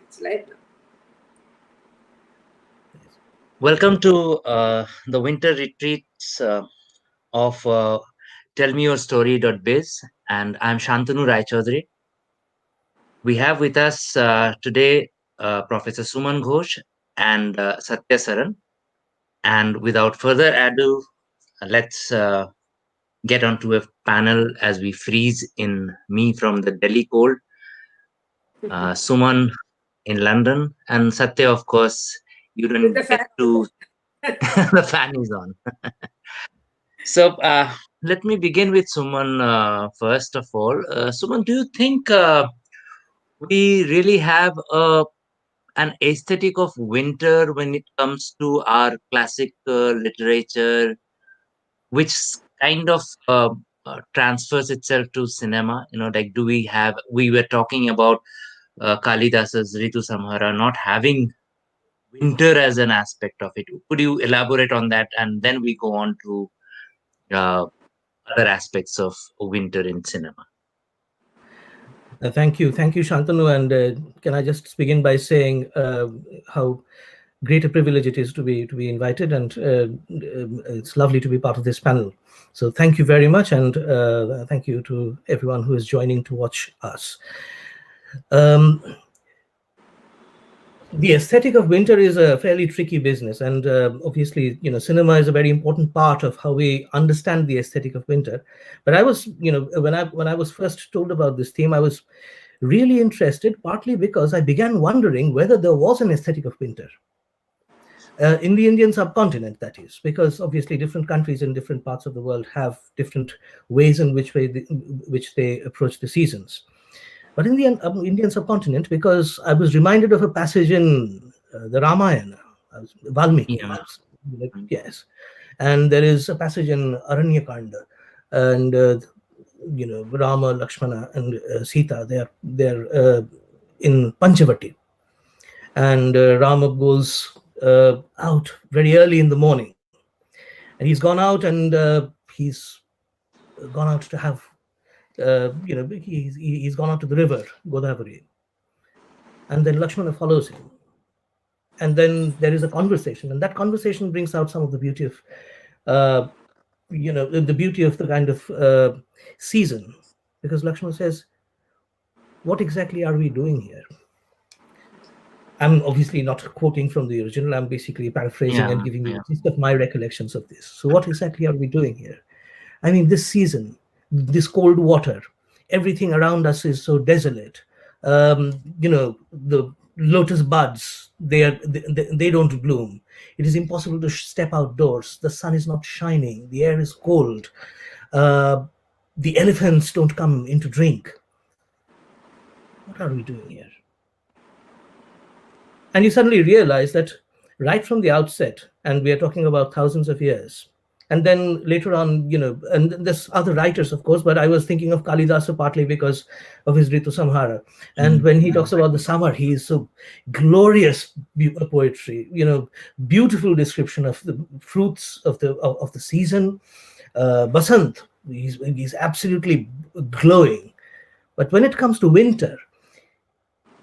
It's right now. Welcome to the winter retreats of tellmeyourstory.biz, and I'm Shantanu Chaudhary. We have with us today Professor Suman Ghosh and Sathya Saran. And without further ado, let's get onto a panel as we freeze in me from the Delhi cold, Suman in London, and Sathya, of course, you With don't the get fan. to, the fan is on. So let me begin with Suman first of all. Suman, do you think we really have an aesthetic of winter when it comes to our classic literature, which kind of transfers itself to cinema? Like do we have? We were talking about Kalidasa's Ritu Samhara not having winter as an aspect of it. Could you elaborate on that, and then we go on to uh, other aspects of winter in cinema? Thank you, Shantanu. And can I just begin by saying how great a privilege it is to be invited, and it's lovely to be part of this panel. So thank you very much, and thank you to everyone who is joining to watch us. Um, the aesthetic of winter is a fairly tricky business, and obviously, cinema is a very important part of how we understand the aesthetic of winter. But I was, when I was first told about this theme, I was really interested, partly because I began wondering whether there was an aesthetic of winter in the Indian subcontinent, that is, because obviously different countries in different parts of the world have different ways in which they approach the seasons. But in the Indian subcontinent, because I was reminded of a passage in the Ramayana, Valmiki, Yeah. yes, and there is a passage in Aranyakanda, and Rama, Lakshmana, and Sita. They're in Panchavati, and Rama goes out very early in the morning, and he's gone out, and he's gone out to have he's gone out to the river Godavari, and then Lakshmana follows him, and then there is a conversation, and that conversation brings out some of the beauty of uh, the beauty of the kind of season, because Lakshmana says, what exactly are we doing here? I'm obviously not quoting from the original. I'm basically paraphrasing and Yeah, giving you yeah. the gist of my recollections of this. So what exactly are we doing here? I mean, this season, this cold water, everything around us is so desolate. The lotus buds, they don't bloom. It is impossible to step outdoors. The sun is not shining. The air is cold. Uh, the elephants don't come in to drink. What are we doing here? And you suddenly realize that right from the outset, and we are talking about thousands of years, and then later on, and there's other writers, of course, but I was thinking of Kalidasa partly because of his Ritu Samhara. And when he talks about the summer, he is so glorious poetry, beautiful description of the fruits of the season. Basant, he's absolutely glowing. But when it comes to winter,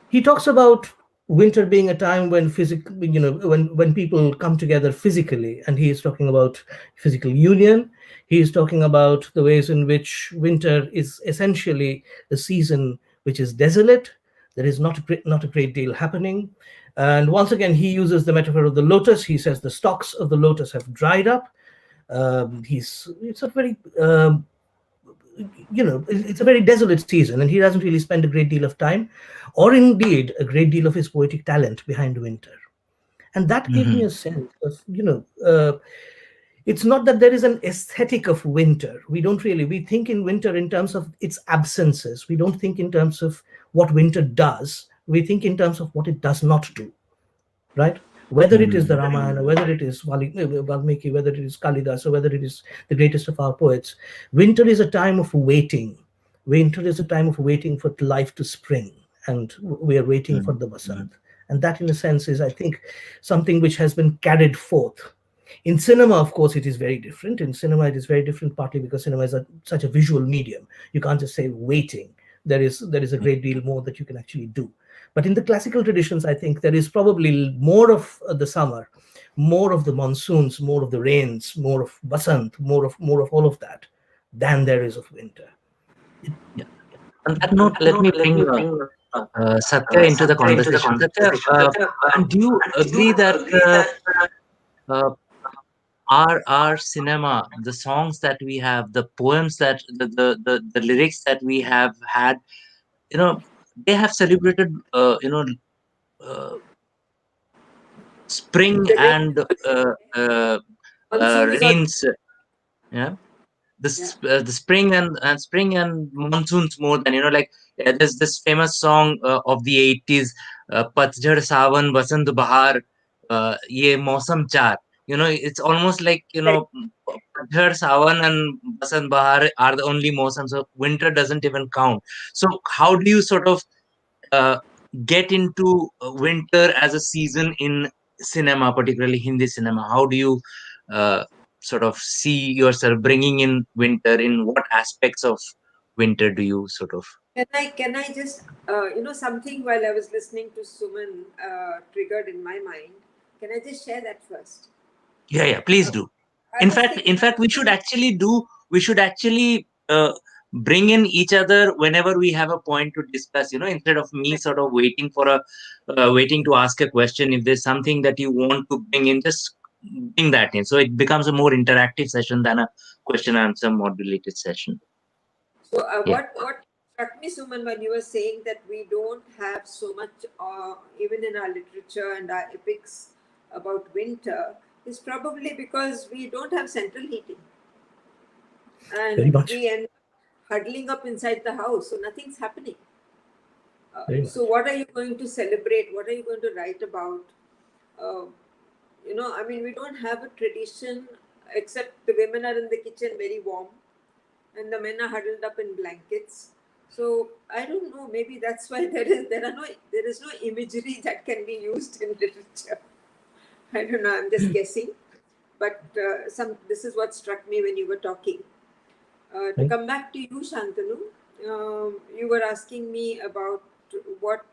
he talks about winter being a time when when people come together physically, and he is talking about physical union. He is talking about the ways in which winter is essentially a season which is desolate. There is not a great deal happening, and once again he uses the metaphor of the lotus. He says the stalks of the lotus have dried up. It's a very it's a very desolate season, and he doesn't really spend a great deal of time, or indeed a great deal of his poetic talent behind winter. And that gave me Mhm. a sense of, it's not that there is an aesthetic of winter. We think in winter in terms of its absences. We don't think in terms of what winter does. We think in terms of what it does not do, right? Whether it is the Mhm. Ramayana, whether it is Valmiki, whether it is Kalidas, or whether it is the greatest of our poets, winter is a time of waiting. Winter is a time of waiting for life to spring, and we are waiting for Mhm. the Basant. Mhm. And that, in a sense, is, I think, something which has been carried forth. In cinema, of course, it is very different. In cinema, it is very different, partly because cinema is such a visual medium. You can't just say waiting. there is a great deal more that you can actually do. But in the classical traditions, I think there is probably more of the summer, more of the monsoons, more of the rains, more of basant, more of all of that than there is of winter. Yeah. On that note, let me bring Sathya into the conversation. Sathya, do you agree that uh, our cinema, the songs that we have, the poems that the lyrics that we have had, you know, they have celebrated, uh, spring and Monsoon is all. rains. Yeah, Yeah. the spring and spring and monsoons more than, like, there's this famous song of the 80s, Patjhad Sawan Basant Bahar, Ye Mausam Char. It's almost like, Right. Patjhad Sawan and Basant Bahar are the only Mausam, so winter doesn't even count. So how do you sort of uh, get into winter as a season in cinema, particularly Hindi cinema? How do you uh, sort of see yourself bringing in winter? In what aspects of winter do you sort of? Can I just something while I was listening to Suman triggered in my mind. Can I just share that first? Yeah, yeah, please Uh, do. I In was fact, in thinking. fact, we should actually bring in each other whenever we have a point to discuss. Instead of me sort of waiting to ask a question. If there's something that you want to bring in, just bring that in. So it becomes a more interactive session than a question answer modulated session. So Yeah. what struck me, Suman, when you were saying that we don't have so much, even in our literature and our epics about winter, is probably because we don't have central heating, Very and much, we end up huddling up inside the house, so nothing's happening. very So much. what are you going to celebrate? What are you going to write about? Uh, I mean, we don't have a tradition except the women are in the kitchen very warm and the men are huddled up in blankets. So I don't know. Maybe that's why there is no imagery that can be used in literature. I don't know. I'm just guessing. But some this is what struck me when you were talking. To Right? come back to you, Shantanu, you were asking me about what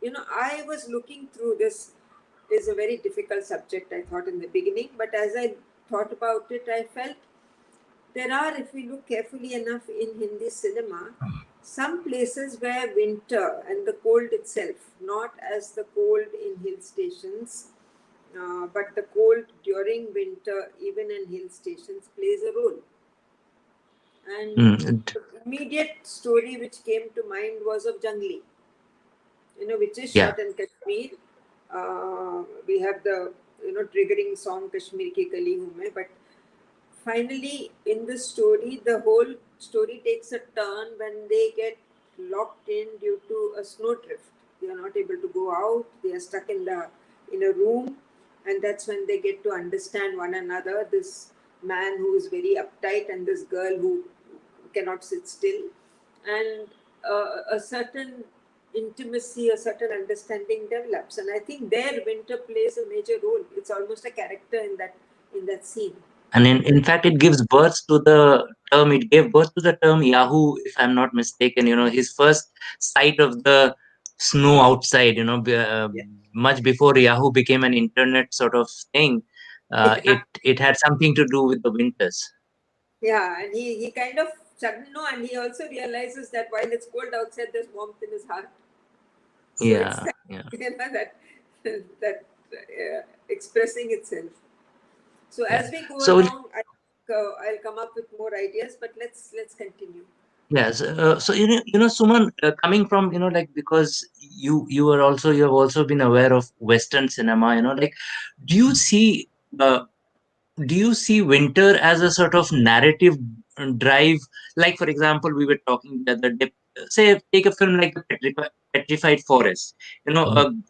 I was looking through this is a very difficult subject, I thought in the beginning, but as I thought about it, I felt there are, if we look carefully enough in Hindi cinema, some places where winter and the cold itself, not as the cold in hill stations, but the cold during winter, even in hill stations, plays a role. And Mm. the immediate story which came to mind was of Jangli, which is Yeah. shot in Kashmir. We have the triggering song Kashmir Ki Kali Hu Main, but finally in the story, the whole story takes a turn when they get locked in due to a snowdrift. They are not able to go out. They are stuck in a room, and that's when they get to understand one another. This man who is very uptight and this girl who cannot sit still, and a certain intimacy, a certain understanding develops. And I think there winter plays a major role. It's almost a character in that scene. And in fact, it gives birth to the term. It gave birth to the term Yahoo, if I'm not mistaken. His first sight of the snow outside. Yeah. Much before Yahoo became an internet sort of thing. Yeah, It had something to do with the winters. yeah, and he kind of suddenly no, and he also realizes that while it's cold outside, there's warmth in his heart. So it's Yeah, that yeah, that that expressing itself. So yeah. as we go So along, I'll come up with more ideas, but let's continue. yes, so Suman, coming from, like, because you have also been aware of Western cinema. Like, do you see uh, do you see winter as a sort of narrative drive? Like, for example, we were talking the other day, say, take a film like The Petrified Forest. Mhm.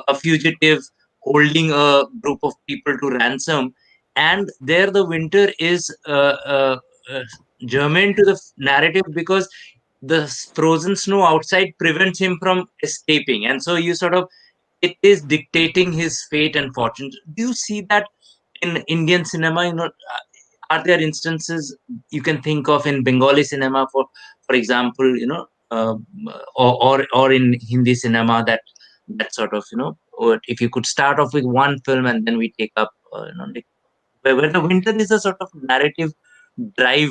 A fugitive holding a group of people to ransom, and there the winter is uh, germane to the narrative, because the frozen snow outside prevents him from escaping, and so you sort of, it is dictating his fate and fortune. Do you see that in Indian cinema? Are there instances you can think of in Bengali cinema, for example? uh, or in Hindi cinema, that sort of, or if you could start off with one film and then we take up, like, where the winter is a sort of narrative drive,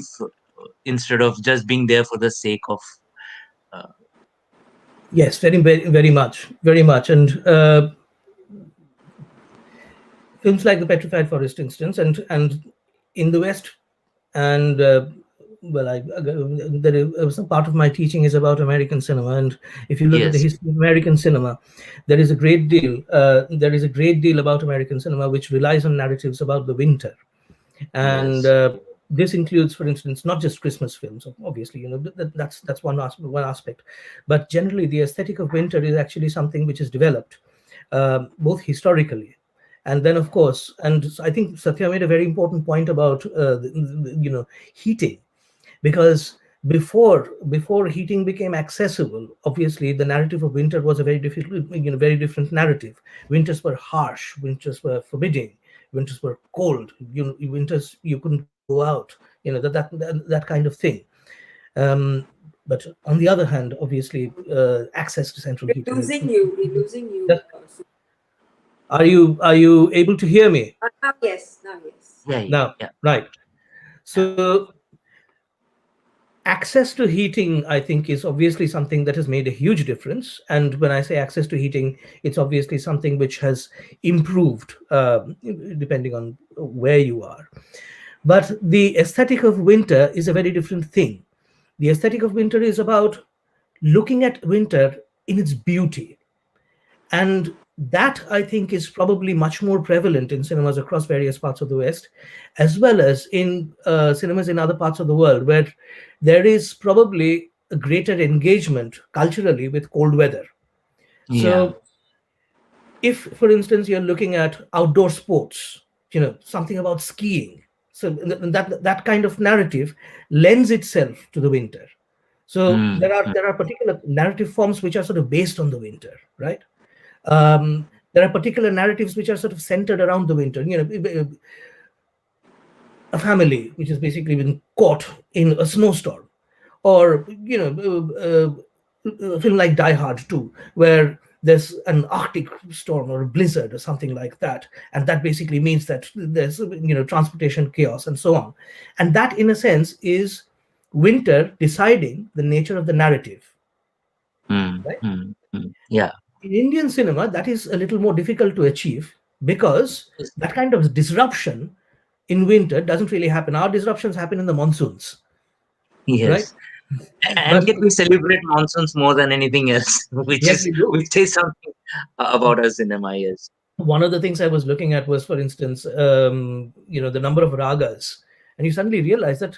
instead of just being there for the sake of. Uh, Yes, very much, very much. And films like The Petrified Forest instance, and in the West, and well, there is some part of my teaching is about American cinema, and if you look at the yes, history of American cinema, there is a great deal about American cinema which relies on narratives about the winter. And yes, this includes, for instance, not just Christmas films. Obviously, that's one aspect, but generally the aesthetic of winter is actually something which is developed both historically, and then of course, and I think Satya made a very important point about heating, because before heating became accessible, obviously the narrative of winter was a very different narrative. Winters were harsh, winters were forbidding, winters were cold, winters you couldn't go out, that kind of thing. um, but on the other hand, obviously, access to central We're heating. losing you. We're losing you. Are you able to hear me Now, yes. Now, yes. yeah, yeah, now? yeah, Right. yeah. So access to heating, I think, is obviously something that has made a huge difference. And when I say access to heating, it's obviously something which has improved, depending on where you are. But the aesthetic of winter is a very different thing. The aesthetic of winter is about looking at winter in its beauty. And that, I think, is probably much more prevalent in cinemas across various parts of the West, as well as in cinemas in other parts of the world, where there is probably a greater engagement culturally with cold weather. Yeah. So, if, for instance, you're looking at outdoor sports, something about skiing, so that kind of narrative lends itself to the winter. So Mm, mm, there are particular narrative forms which are sort of based on the winter, right? There are particular narratives which are sort of centered around the winter. A family which has basically been caught in a snowstorm, or a film like Die Hard 2, where there's an Arctic storm or a blizzard or something like that, and that basically means that there's transportation chaos and so on, and that in a sense is winter deciding the nature of the narrative, right? yeah. In Indian cinema, that is a little more difficult to achieve, because that kind of disruption in winter doesn't really happen. Our disruptions happen in the monsoons, right? Yes. And But yet we celebrate monsoons more than anything else, which yes, is we do. which says something about our cinema. Yes. One of the things I was looking at was, for instance, the number of ragas, and you suddenly realize that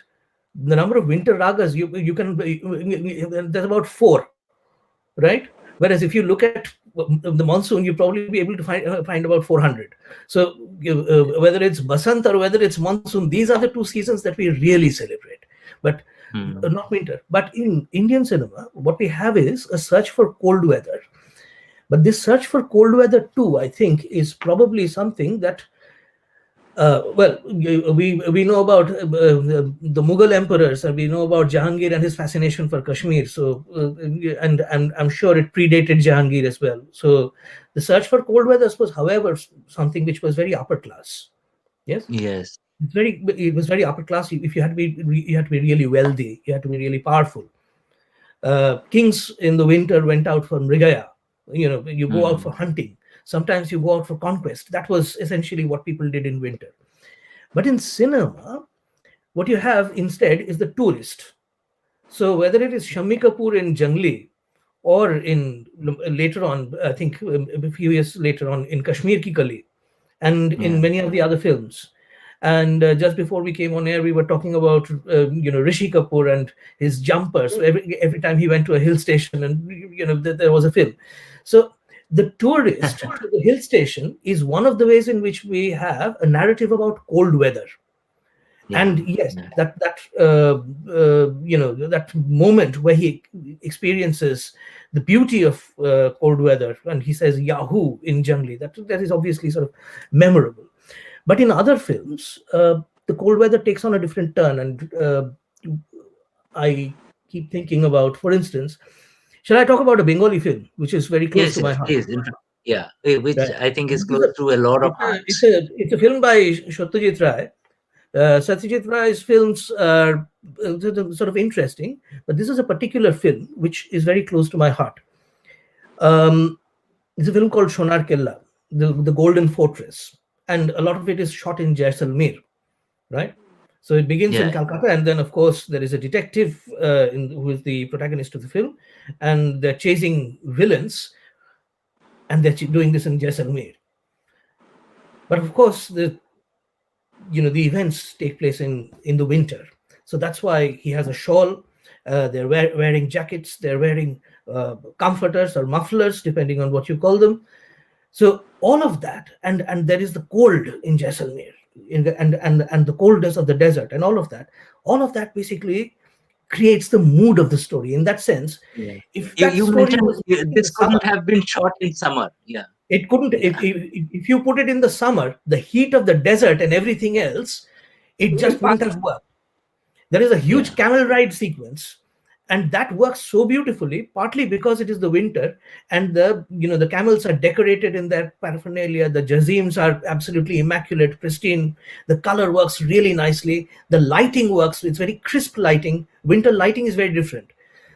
the number of winter ragas you can there's about four, right? Whereas if you look at the monsoon, you probably be able to find about 400. So whether it's Basant or whether it's monsoon, these are the two seasons that we really celebrate. But Mm, not winter. But in Indian cinema, what we have is a search for cold weather. But this search for cold weather too, I think, is probably something that well, we know about the Mughal emperors, and we know about Jahangir and his fascination for Kashmir. So, and I'm sure it predated Jahangir as well. So, the search for cold weather was, however, something which was very upper class. Yes, yes. it was very upper class. If you had to be really wealthy, you had to be really powerful. Kings in the winter went out for mrigaya. You go out for Mm, hunting. Sometimes you go out for conquest. That was essentially what people did in winter. But in cinema, what you have instead is the tourist. So whether it is Shammi Kapoor in Jangli, or in later on, I think a few years later on, in Kashmir Ki Kali, and in yeah. many of the other films. And just before we came on air, we were talking about Rishi Kapoor and his jumpers. So every time he went to a hill station, and there was a film. So the tourist to the hill station is one of the ways in which we have a narrative about cold weather. Yeah. And yes, Yeah. that moment where he experiences the beauty of cold weather, and he says Yahoo in Jungli, that is obviously sort of memorable. But in other films, the cold weather takes on a different turn, and I keep thinking about. For instance, shall I talk about a Bengali film which is very close Yes, to my yes, heart? please. Yeah, which Right. I think is This is close to a lot of it's hearts. a film by Satyajit Ray. Satyajit Ray's films are sort of interesting, but this is a particular film which is very close to my heart. Um, it's a film called Shonar Kella, the Golden Fortress, and a lot of it is shot in Jaisalmer, right? So it begins in Yeah. Calcutta, and then of course there is a detective who is the protagonist of the film, and they're chasing villains, and they're doing this in Jaisalmer. But of course, the events take place in the winter, so that's why he has a shawl. They're wearing jackets. They're wearing comforters or mufflers, depending on what you call them. So all of that, and there is the cold in Jaisalmer, and the coldness of the desert, and all of that basically creates the mood of the story. In that sense, Yeah. if You that you story mentioned was in the this couldn't summer, have been shot in summer. Yeah. it couldn't. Yeah. If you put it in the summer, the heat of the desert and everything else, it Will just pass. wouldn't have worked. There is a huge Yeah. camel ride sequence, and that works so beautifully, partly because it is the winter, and the camels are decorated in their paraphernalia. The jazims are absolutely immaculate, pristine. The color works really nicely. The lighting works. It's very crisp lighting. Winter lighting is very different.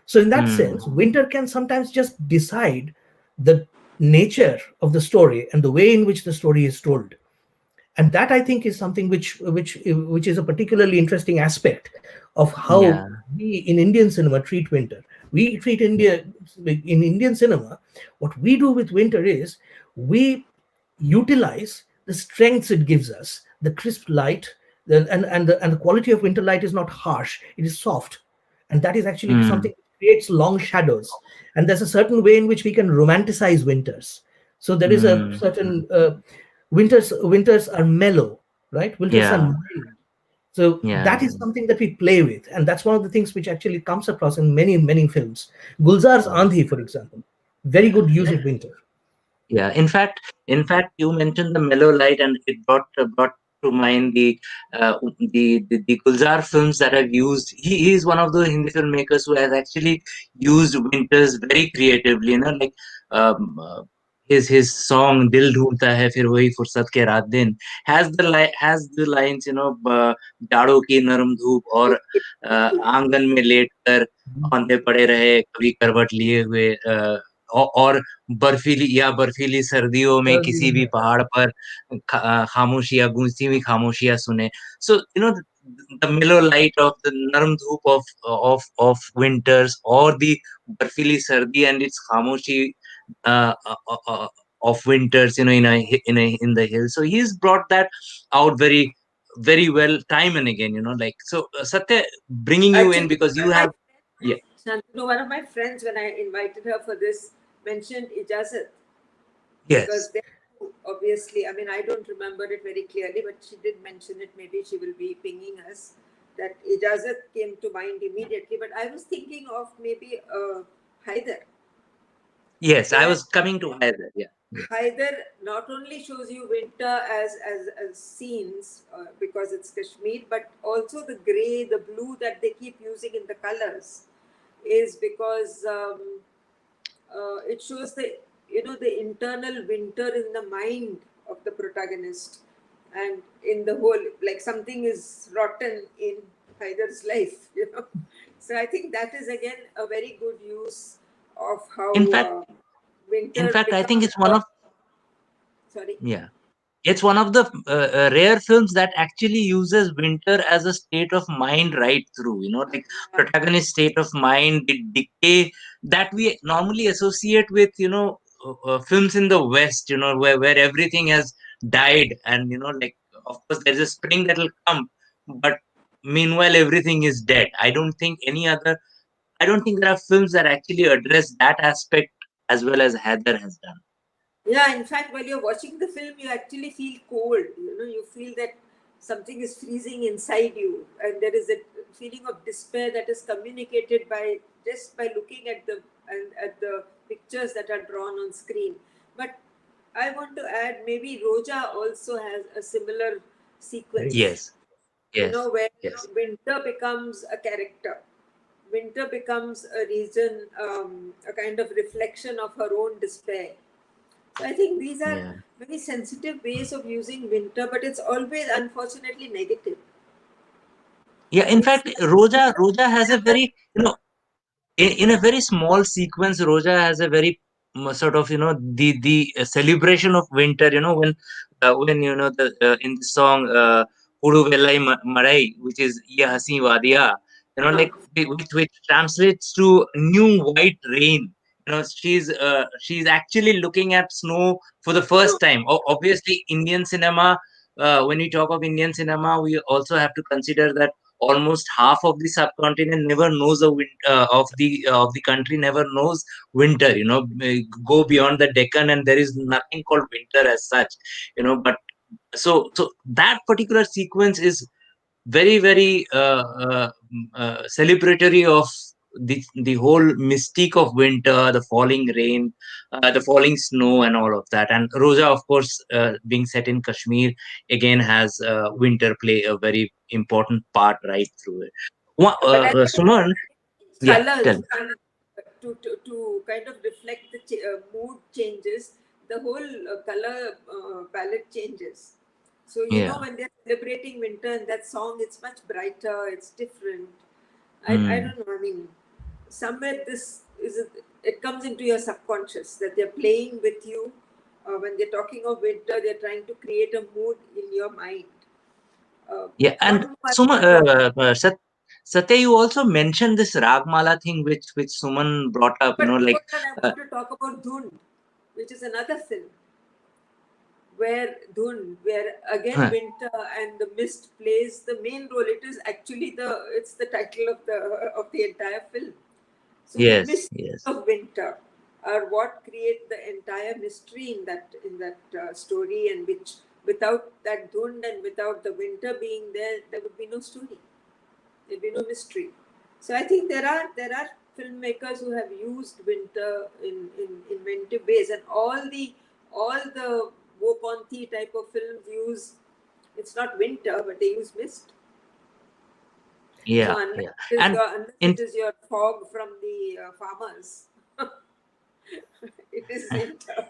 So in that Hmm. sense, winter can sometimes just decide the nature of the story and the way in which the story is told. And that, I think, is something which is a particularly interesting aspect of how Yeah. we in Indian cinema treat winter. We treat India In Indian cinema, what we do with winter is we utilize the strengths it gives us, the crisp light, and the quality of winter light is not harsh, it is soft, and that is actually Hmm. something that creates long shadows. And there's a certain way in which we can romanticize winters. So there is a Hmm. certain winters are mellow, right? Winters are Yeah. mild. So Yeah. that is something that we play with, and that's one of the things which actually comes across in many films. Gulzar's Yeah. Andhi, for example, very Yeah. good use of winter. Yeah, in fact, you mentioned the mellow light, and it brought to mind the Gulzar films that have used. He is one of the Hindi filmmakers who has actually used winters very creatively. Like his song "Dil Dhoondta Hai Fir Wahi Fursat Ke Raat Din" has the lines, "जाड़ों की नरम धूप और आंगन में late कर औंधे पड़े रहे कभी करवट लिए हुए और बर्फीली सर्दियों में किसी भी पहाड़ पर खामोशियां गूंजती हुई खामोशियां सुने. So the mellow light of the नरम धूप of winters, or the बर्फीली सर्दी and its खामोशी uh, uh, uh, of winters, in the hills. So he's brought that out very well time and again. So Satya, bringing you in Actually, because you have. Yeah. Shantanu, one of my friends, when I invited her for this, mentioned Ijazat because Yes. they obviously, I mean, I don't remember it very clearly, but she did mention it. Maybe she will be pinging us that Ijazat came to mind immediately. But I was thinking of maybe Haider, Yes, I where was coming to either. Yeah. Yeah. Haider not only shows you winter as scenes because it's Kashmir, but also the grey, the blue that they keep using in the colors is because it shows the internal winter in the mind of the protagonist and in the whole, like something is rotten in Haider's life. So I think that is again a very good use of how In fact, in winter fact, I think becomes it's one of. sorry. Yeah. It's one of the rare films that actually uses winter as a state of mind right through, like Yeah. protagonist state of mind, the decay that we normally associate with, films in the West, where everything has died, and, like, of course, there's a spring that will come, but meanwhile, everything is dead. I don't think there are films that actually address that aspect as well as Heather has done. Yeah, in fact, while you're watching the film, you actually feel cold. You feel that something is freezing inside you, and there is a feeling of despair that is communicated by just by looking at the pictures that are drawn on screen. But I want to add, maybe Roja also has a similar Very good. sequence. Yes, yes, Where yes. winter becomes a character, winter becomes a reason, a kind of reflection of her own despair. So I think these are Yeah. very sensitive ways of using winter, but it's always unfortunately negative. Yeah, in It's fact, Roja has a very, in a very small sequence, Roja has a very sort of, the celebration of winter, when the in the song Hudu Vellai Marai, which is Ye Hasi Wadiya, uh, like which translates to new white rain. She's actually looking at snow for the no, first time. Obviously, Indian cinema. When we talk of Indian cinema, we also have to consider that almost half of the subcontinent never knows a of the country never knows winter. Go beyond the Deccan and there is nothing called winter as such. But so that particular sequence is very very celebratory of the whole mystique of winter, the falling rain, the falling snow, and all of that. And Roja, of course, being set in Kashmir, again has winter play a very important part right through it. but I think Suman, yeah, tell colors me. to kind of reflect the mood changes, the whole color palette changes. So Yeah. when they're celebrating winter and that song, it's much brighter, it's different. I Hmm. don't know. I mean, somewhere this is it comes into your subconscious that they're playing with you. When they're talking of winter, they're trying to create a mood in your mind. Yeah, and One more Suman, drop. Satya, you also mentioned this Ragmala thing, which Suman brought up. But Like, before that, I uh, want to talk about Dhund, which is another film where Dhund, where again winter and the mist plays the main role. It is actually it's the title of the entire film. So the yes, mist yes, of winter are what create the entire mystery in that story, and which without that Dhund and without the winter being there, there would be no story. There'd be no mystery. So I think there are filmmakers who have used winter in inventive ways, and all the Wopanthi type of films use, it's not winter, but they use mist. So yeah, yeah. And unless in it is your fog from the farmers, it is winter.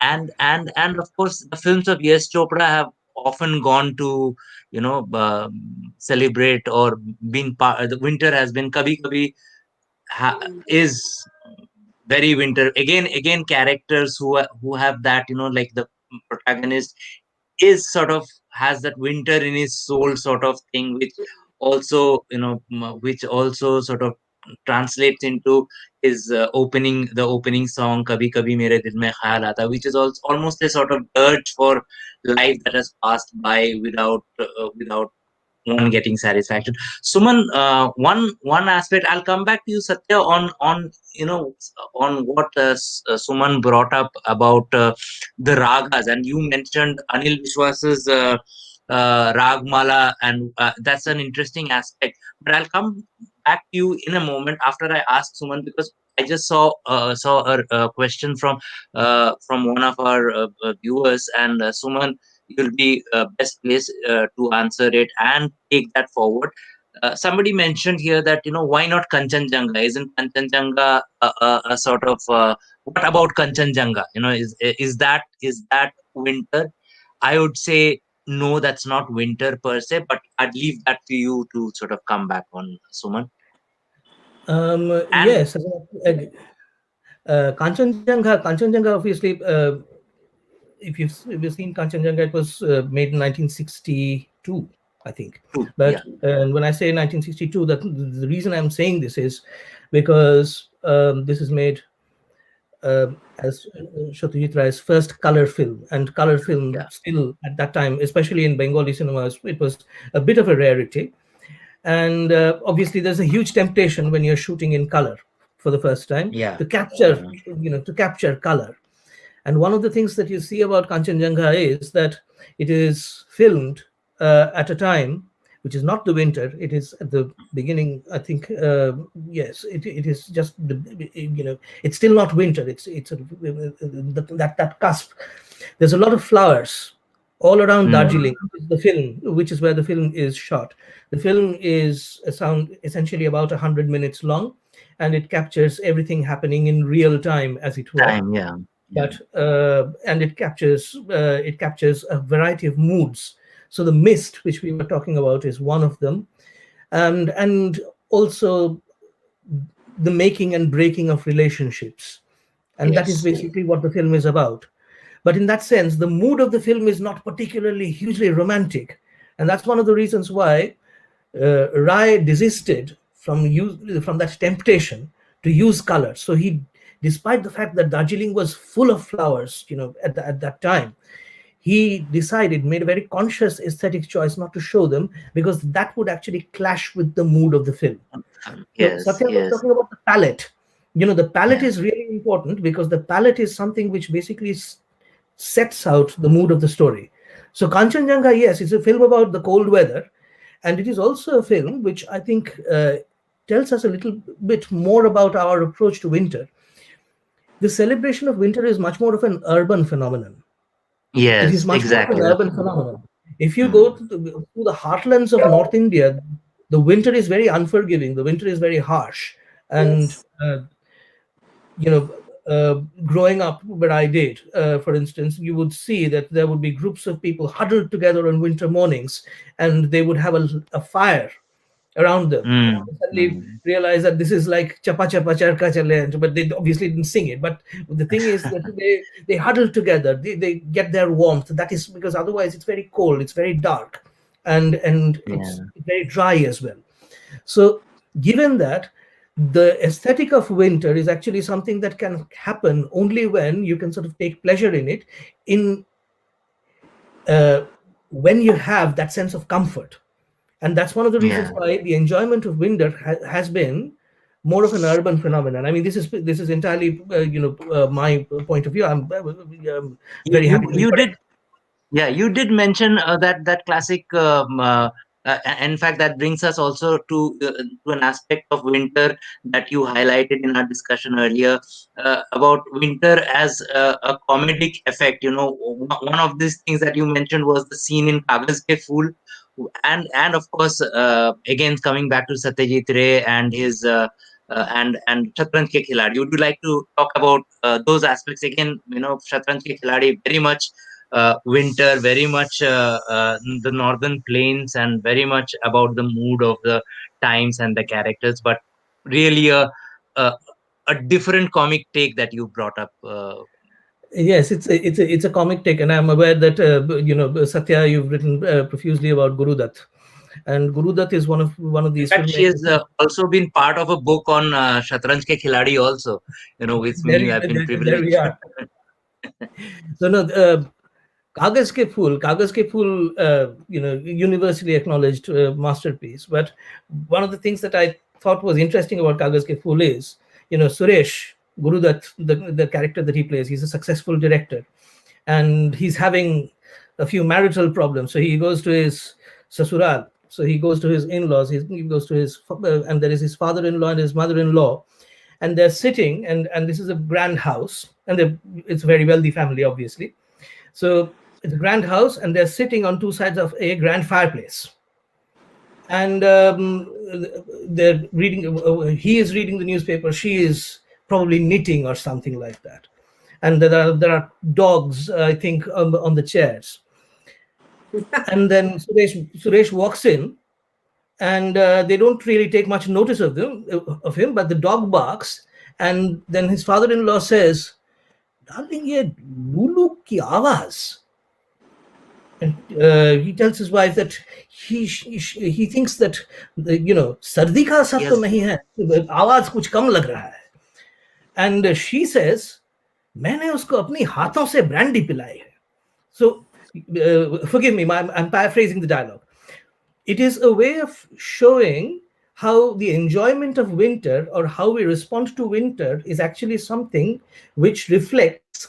and of course, the films of Yash Chopra have often gone to celebrate or been part. The winter has been Kabhi Kabhi Mm. is very winter. Again, characters who have that, like the protagonist is sort of has that winter in his soul sort of thing, which also which also sort of translates into his opening song Kabhi Kabhi Mere Dil Mein Khayal Aata, which is also almost a sort of dirge for life that has passed by without one getting satisfaction. Suman, one aspect. I'll come back to you, Satya, on what Suman brought up about the ragas, and you mentioned Anil Vishwas's Ragmala, and that's an interesting aspect. But I'll come back to you in a moment after I ask Suman, because I just saw a question from one of our viewers, and Suman, you'll be best placed to answer it and take that forward. Somebody mentioned here that why not Kanchenjunga? Isn't Kanchenjunga a sort of what about Kanchenjunga? Is that winter? I would say no, that's not winter per se, but I'd leave that to you to sort of come back on, Suman. And Yes, Kanchenjunga, obviously, if you've seen Kanchenjunga, it was made in 1962, I think. two, But yeah, when I say 1962, that the reason I'm saying this is because this is made as Satyajit Ray's first color film, and color film yeah, still at that time, especially in Bengali cinemas, it was a bit of a rarity. And obviously, there's a huge temptation when you're shooting in color for the first time yeah, to capture color. And one of the things that you see about Kanchenjunga is that it is filmed at a time which is not the winter. It is at the beginning. I think yes, it is just it's still not winter. It's that cusp. There's a lot of flowers all around Mm. Darjeeling, which is the film, which is where the film is shot. The film is a sound essentially about 100 minutes long, and it captures everything happening in real time, as it were. Time, yeah. Yeah. But and it captures a variety of moods. So the mist, which we were talking about, is one of them, and also the making and breaking of relationships, and that is Yes. basically what the film is about. But in that sense, the mood of the film is not particularly hugely romantic, and that's one of the reasons why Rai desisted from that temptation to use color. So he, despite the fact that Darjeeling was full of flowers, at that time, he decided, made a very conscious aesthetic choice not to show them, because that would actually clash with the mood of the film. So Yes. Satya was Yes. talking about the palette. The palette Yeah. is really important, because the palette is something which basically sets out the mood of the story. So Kanchanjunga, yes, it's a film about the cold weather, and it is also a film which I think tells us a little bit more about our approach to winter. The celebration of winter is much more of an urban phenomenon. It is Yes. much more of an Exactly. urban phenomenon. If you go Mm. to the heartlands of North India, the winter is very unforgiving. The winter is very harsh, and Yes. you know, growing up where I did, for instance, you would see that there would be groups of people huddled together on winter mornings, and they would have a fire around them. Mm. Suddenly Mm. realize that this is like chapa chapa charka chale, but they obviously didn't sing it. But the thing is that they huddle together, they get their warmth. That is because otherwise it's very cold, it's very dark, and it's Yeah. very dry as well. So, given that, the aesthetic of winter is actually something that can happen only when you can sort of take pleasure in it, in uh, when you have that sense of comfort. And that's one of the reasons Yeah. why the enjoyment of winter has been more of an urban phenomenon. I mean, this is entirely my point of view. I'm very You happy to be you did. correct. Yeah, you did mention that classic. In fact, that brings us also to an aspect of winter that you highlighted in our discussion earlier, about winter as a comedic effect. One of these things that you mentioned was the scene in Kagaz Ke Phool, and of course, again coming back to Satyajit Ray and his. And Shatranj Ke Khiladi. Would you like to talk about those aspects again? Shatranj Ke Khiladi very much winter, very much the northern plains, and very much about the mood of the times and the characters, but really a, a different comic take that you brought up. Yes, it's a comic take, and I'm aware that Satya, you've written profusely about Guru Dutt, and Guru Dutt is one of In these fact, she filmmakers. has also been part of a book on Shatranj Ke Khiladi also. With me, I've been There we privileged. are. So no, Kagaz Ke Phool, universally acknowledged masterpiece. But one of the things that I thought was interesting about Kagaz Ke Phool is, Suresh Gurudutt, the character that he plays, he's a successful director, and he's having a few marital problems. So he goes to his sasural. So he goes to his in-laws. He goes to and there is his father-in-law and his mother-in-law, and they're sitting, and this is a grand house, and it's a very wealthy family, obviously. So it's a grand house, and they're sitting on two sides of a grand fireplace, and they're reading. He is reading the newspaper. She is probably knitting or something like that. And there are dogs, I think, on the chairs. And then Suresh walks in, and they don't really take much notice of him. But the dog barks, and then his father-in-law says, "Darling, ye Lulu ki आवाज." And he tells his wife that he thinks that सर्दी का असर तो Yes. नहीं है, आवाज कुछ कम लग रहा है. And she says, मैंने उसको अपनी हाथों से ब्रांडी पिलाई है. So forgive me, I'm paraphrasing the dialogue. It is a way of showing how the enjoyment of winter, or how we respond to winter, is actually something which reflects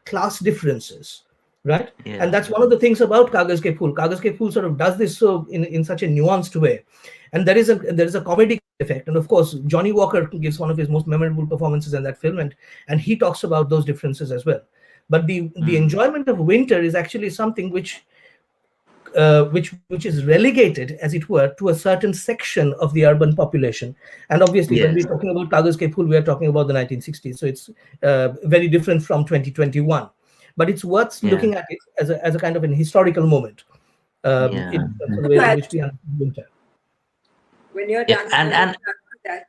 class differences, right? And Yeah. that's one of the things about Kagaz Ke Phool. Kagaz Ke Phool sort of does this so in such a nuanced way, and there is a comedic effect. And of course, Johnny Walker gives one of his most memorable performances in that film, and he talks about those differences as well. But the Mm. enjoyment of winter is actually something which is relegated, as it were, to a certain section of the urban population. And obviously, when we're Yes. talking about Kagaz Ke Phool, we are talking about the 1960s. So it's very different from 2021. But it's worth Yeah. looking at it as a kind of an historical moment, Yeah. in terms of Mm. the To way in add, which we understand winter. when you're Yeah. done, And I want and to add to that.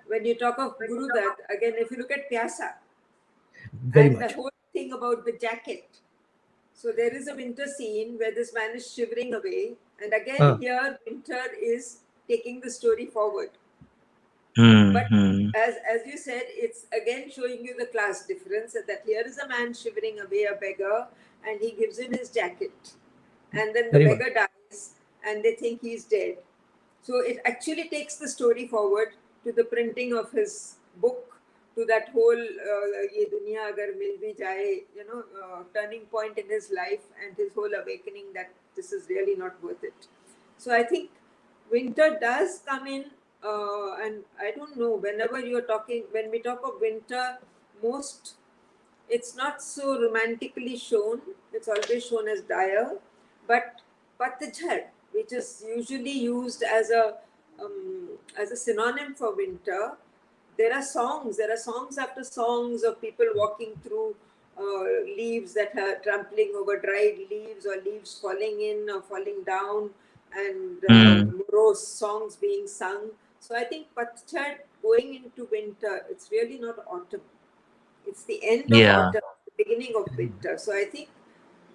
When you talk of Guru Dutt, again, if you look at Pyasa Very and the much. whole thing about the jacket, so there is a winter scene where this man is shivering away, and again Uh, here winter is taking the story forward. But mm, as you said, it's again showing you the class difference that here is a man shivering away, a beggar, and he gives him his jacket, and then the very much. beggar dies, and they think he's dead. So it actually takes the story forward to the printing of his book, to that whole "Ye Duniya Agar Mil Bhi Jaye," turning point in his life and his whole awakening that this is really not worth it. So I think winter does come in, and I don't know. Whenever you're talking, when we talk of winter, most it's not so romantically shown. It's always shown as dire, but Patjhad, which is usually used as a synonym for winter, there are songs. There are songs after songs of people walking through leaves that are trampling over dried leaves, or leaves falling in or falling down, and mm. morose songs being sung. So I think Patjhad going into winter, it's really not autumn. It's the end of Yeah. autumn, the beginning of winter. So I think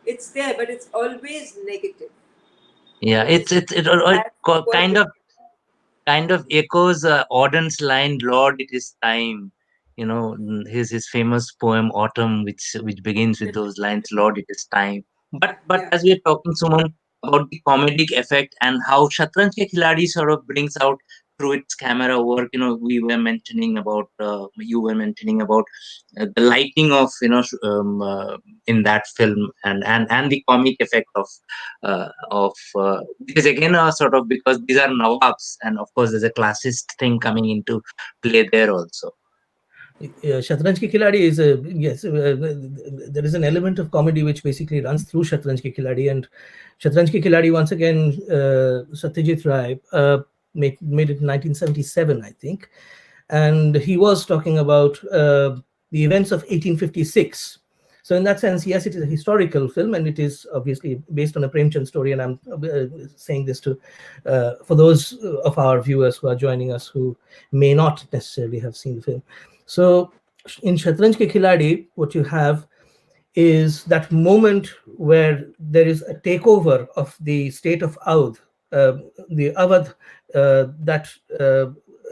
it's there, but it's always negative. Yeah. Always It bad for kind of echoes Auden's line, "Lord, it is time." His famous poem "Autumn," which begins with those lines, "Lord, it is time." But yeah. as we're talking, Suman, about the comedic effect and how Shatranj Ke Khiladi sort of brings out through its camera work. You were mentioning about the lighting of in that film, and the comic effect of because again sort of, because these are nawabs, and of course there's a classist thing coming into play there also. Shatranj Ki Khiladi is a yes. There is an element of comedy which basically runs through Shatranj Ki Khiladi, and Shatranj Ki Khiladi once again, Satyajit Ray made it in 1977, I think, and he was talking about the events of 1856. So in that sense, yes, it is a historical film, and it is obviously based on a Premchand story. And I'm saying this to for those of our viewers who are joining us who may not necessarily have seen the film. So in Shatranj Ke Khiladi, what you have is that moment where there is a takeover of the state of Audh, uh, the Awadh that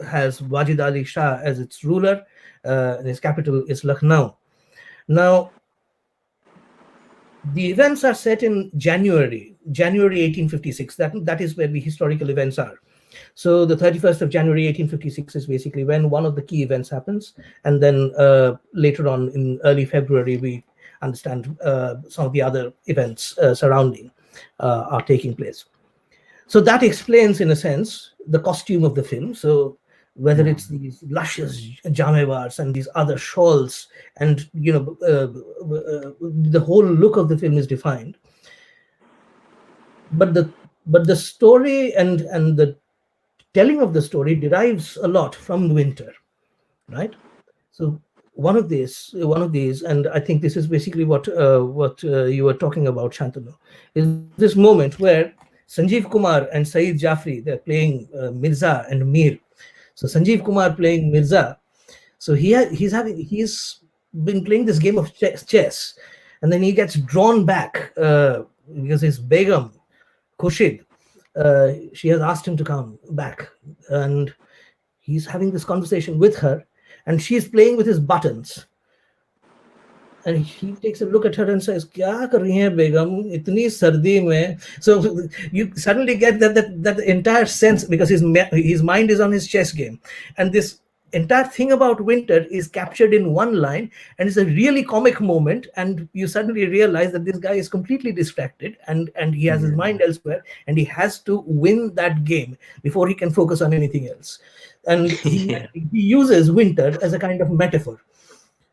has Wajid Ali Shah as its ruler, and his capital is Lucknow. Now, the events are set in January 1856. That is where the historical events are. So the 31st of January 1856 is basically when one of the key events happens, and then later on in early February we understand some of the other events surrounding are taking place. So that explains, in a sense, the costume of the film. So whether Yeah. it's these luscious jamewars and these other shawls, and the whole look of the film is defined. But the story and the telling of the story derives a lot from winter, right? So one of these, and I think this is basically what you were talking about, Shantanu, is this moment where Sanjeev Kumar and Saeed Jafri, they're playing Mirza and Mir. So Sanjeev Kumar playing Mirza, so he's been playing this game of chess, and then he gets drawn back because his Begum Khurshid, she has asked him to come back, and he's having this conversation with her, and she's playing with his buttons, and he takes a look at her and says, "Kya kar rahi hai begum itni sardi mein?" So you suddenly get that entire sense, because his mind is on his chess game, and this entire thing about winter is captured in one line, and it's a really comic moment, and you suddenly realize that this guy is completely distracted, and he has his Yeah. mind elsewhere, and he has to win that game before he can focus on anything else. And he Yeah. he uses winter as a kind of metaphor,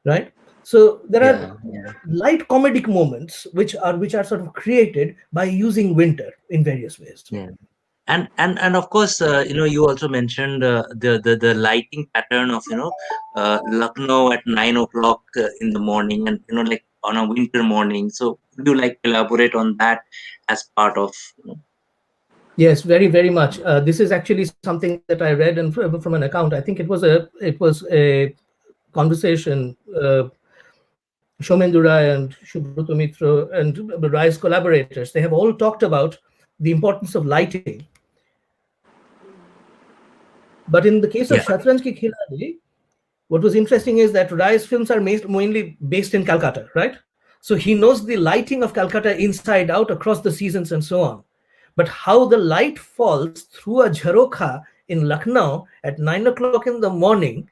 right? So there are Yeah, yeah, light comedic moments which are sort of created by using winter in various ways. yeah. And of course, you also mentioned the lighting pattern of Lucknow at 9 o'clock in the morning, and like on a winter morning. So would you like to elaborate on that as part of Yes, very, very much. This is actually something that I read and from an account. I think it was a conversation. Shomendura and Shubroto Mitra and Rai's collaborators, they have all talked about the importance of lighting. But in the case of yeah. Shatranj Ki Khiladi, what was interesting is that Rai's films are mainly based in Calcutta, right? So he knows the lighting of Calcutta inside out across the seasons and so on. But how the light falls through a jharokha in Lucknow at 9 o'clock in the morning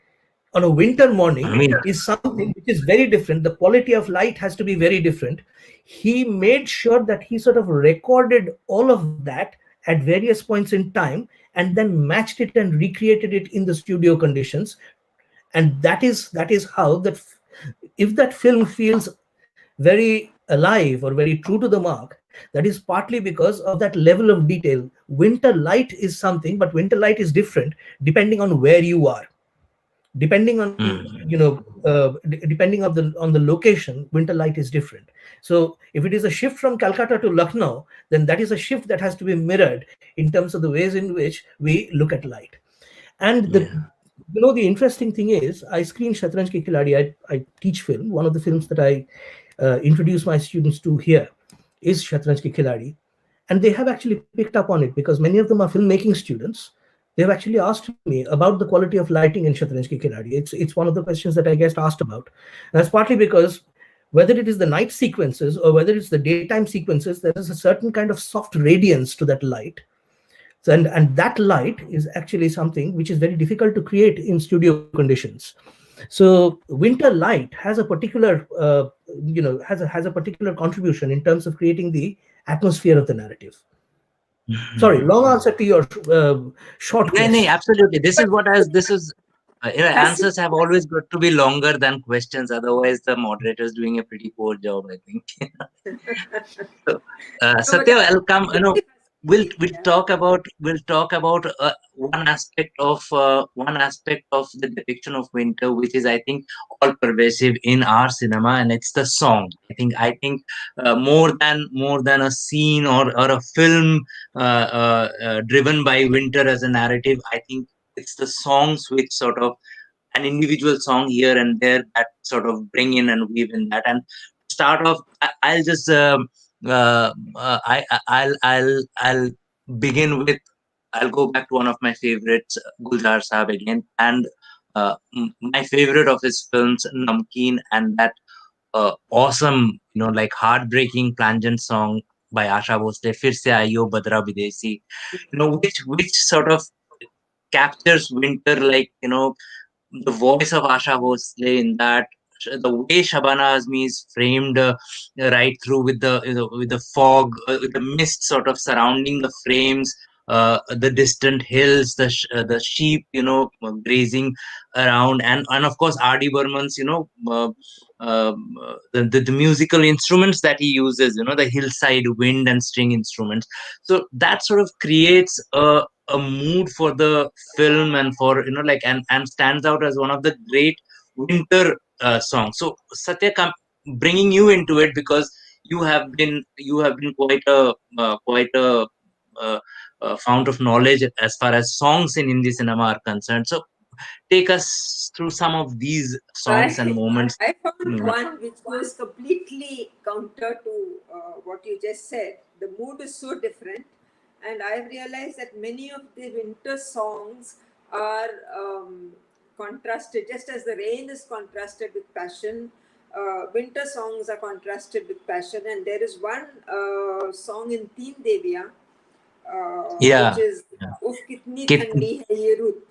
on a winter I morning mean, is something which is very different. The quality of light has to be very different. He made sure that he sort of recorded all of that at various points in time and then matched it and recreated it in the studio conditions. And that is how that if that film feels very alive or very true to the mark, that is partly because of that level of detail. Winter light is something, but winter light is different depending on where you are, depending on mm, depending on the location. Winter light is different. So if it is a shift from Calcutta to Lucknow, then that is a shift that has to be mirrored in terms of the ways in which we look at light. And the yeah, the interesting thing is, I screen Shatranj Ki Khiladi. I teach film. One of the films that I introduce my students to here is Shatranj Ki Khiladi, and they have actually picked up on it because many of them are filmmaking students. They have actually asked me about the quality of lighting in Shatranj Ki Khiladi. It's one of the questions that I get asked about, and that's partly because whether it is the night sequences or whether it's the daytime sequences, there is a certain kind of soft radiance to that light. So, and that light is actually something which is very difficult to create in studio conditions. So winter light has a particular has a particular contribution in terms of creating the atmosphere of the narrative. Sorry, mhm. long answer to your short Yeah, no, question. absolutely. This But is what has this is fascinating. answers have always got to be longer than questions. Otherwise, the moderator is doing a pretty poor job, I think. So, No, but Satya, I'll come. We'll fascinating. we'll Yeah. talk about one aspect of the depiction of winter, which is, I think, all pervasive in our cinema, and it's the song. I think more than a scene or a film driven by winter as a narrative. I think it's the songs which sort of an individual song here and there that sort of bring in and weave in that. And start off, I'll just I'll begin with. I'll go back to one of my favorites, Gulzar Saab again, and my favorite of his films, Namkeen, and that awesome, like heartbreaking, plangent song by Asha Bhosle, Fir Se Aiyo Badra Videsi, which sort of captures winter, like, the voice of Asha Bhosle in that, the way Shabana Azmi is framed right through with the with the fog, with the mist sort of surrounding the frames, the distant hills, the sheep, grazing around, and of course R.D. Burman's, the musical instruments that he uses, the hillside wind and string instruments. So that sort of creates a mood for the film, and for like, and stands out as one of the great winter songs. So Satya, bringing you into it, because you have been quite a fount of knowledge as far as songs in Hindi cinema are concerned. So take us through some of these songs and I moments. I found Mm, one which goes completely counter to what you just said. The mood is so different, and I've realized that many of the winter songs are contrasted, just as the rain is contrasted with passion. Winter songs are contrasted with passion, and there is one song in Teen Devia, which yeah, is yeah. "Uff kitni Kit, thandi hai ye rut."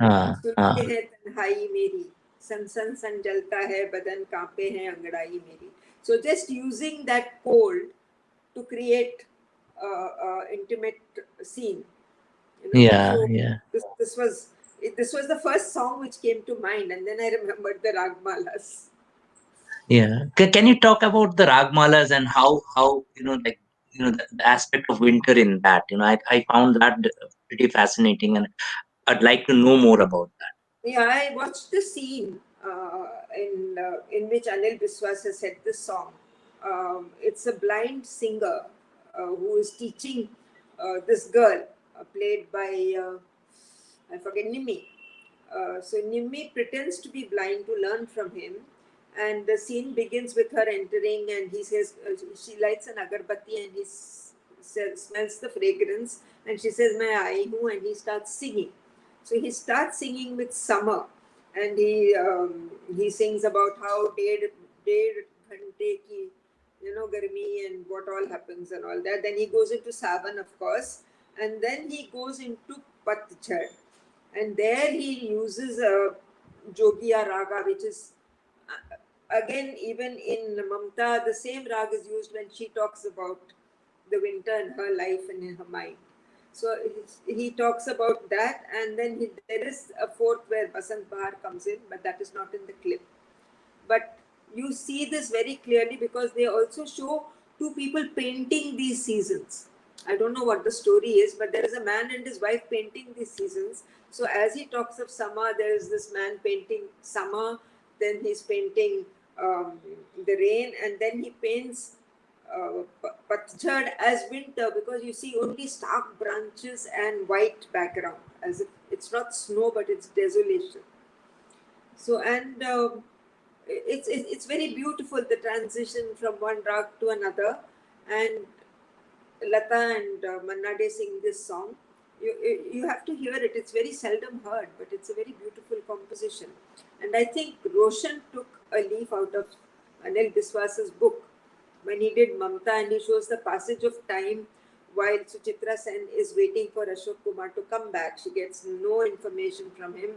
uh, सुनते हैं तन्हाई मेरी सन सन सन जलता है बदन कांपे हैं अंगड़ाई मेरी. So just using that cold to create intimate scene, yeah, so yeah. this was the first song which came to mind, and then I remembered the Ragmalas. Yeah. Can you talk about the ragmalas and how like the aspect of winter in that? I found that pretty fascinating, and I'd like to know more about that. Yeah, I watched the scene in which Anil Biswas has said this song. It's a blind singer who is teaching this girl, played by I forget Nimi. So Nimi pretends to be blind to learn from him, and the scene begins with her entering, and he says she lights an agarbatti, and smells the fragrance, and she says, "Main aayi hu," and he starts singing. So he starts singing with summer, and he sings about how डेढ़ घंटे की garmi and what all happens and all that. Then he goes into Savan, of course, and then he goes into Patchad, and there he uses a Jogiya raga, which is again, even in Mamta, the same rag is used when she talks about the winter in her life and in her mind. So he talks about that, and then there is a fourth where Basant Bahar comes in, but that is not in the clip. But you see this very clearly because they also show two people painting these seasons. I don't know what the story is, but there is a man and his wife painting these seasons. So as he talks of summer, there is this man painting summer, then he's painting the rain, and then he paints Patchad as winter, because you see only stark branches and white background, as if it's not snow but it's desolation. So, and it's very beautiful, the transition from one rag to another, and Lata and Manna De sing this song. You have to hear it. It's very seldom heard, but it's a very beautiful composition. And I think Roshan took a leaf out of Anil Biswas's book when he did Mamta, and he shows the passage of time while Suchitra Sen is waiting for Ashok Kumar to come back. She gets no information from him,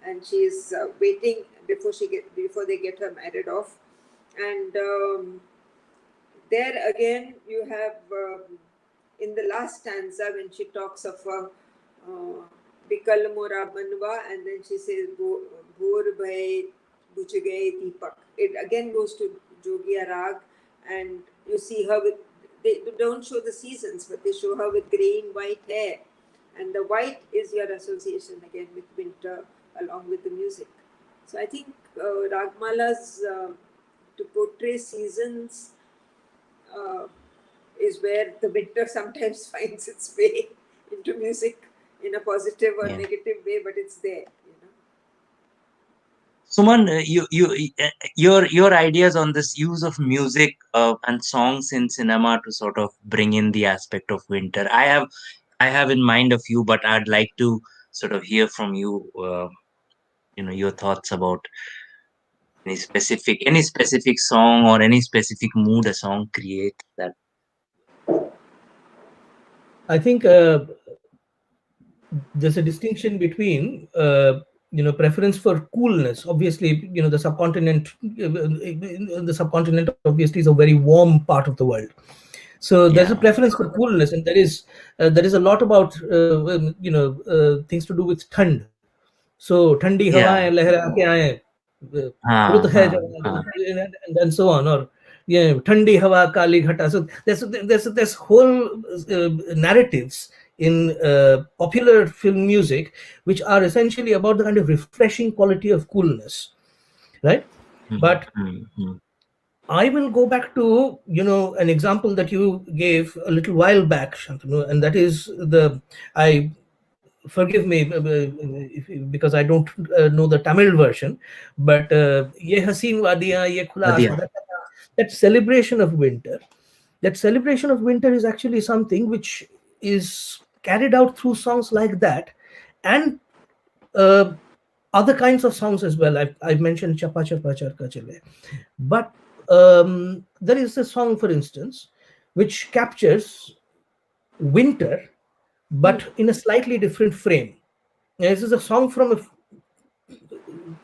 and she is waiting before they get her married off. And there again, you have in the last stanza when she talks of Bikal Mora Manwa, and then she says Bhor Bhai Buch Gaye Deepak. It again goes to Jogiya Rag, and you see her with, they don't show the seasons, but they show her with green white hair, and the white is your association again with winter along with the music. So I think Ragmalas to portray seasons is where the winter sometimes finds its way into music in a positive or Yeah. negative way, but it's there. Suman, your ideas on this use of music and songs in cinema to sort of bring in the aspect of winter. I have in mind a few, but I'd like to sort of hear from you. Your thoughts about any specific song or any specific mood a song creates that. I think there's a distinction between preference for coolness. Obviously, the subcontinent obviously is a very warm part of the world. So there's a Yeah. preference for coolness, and there is a lot about things to do with thand. So thandi Yeah. hawaएं लहरा के आए, रुत हाँ, है हाँ, हाँ. and so on, or yeah, thandi hawa kali ghata. So there's whole narratives in popular film music which are essentially about the kind of refreshing quality of coolness, right? Hmm, But hmm, hmm. I will go back to an example that you gave a little while back, Shantanu, and that is I forgive me because I don't know the Tamil version, but ye haseen wadiyan, ye khula Adhiya. asman, that celebration of winter, that celebration of winter is actually something which is carried out through songs like that, and uh, other kinds of songs as well. I've mentioned Chapa Chapa Charka Chale, but there is a song, for instance, which captures winter but in a slightly different frame. This is a song from a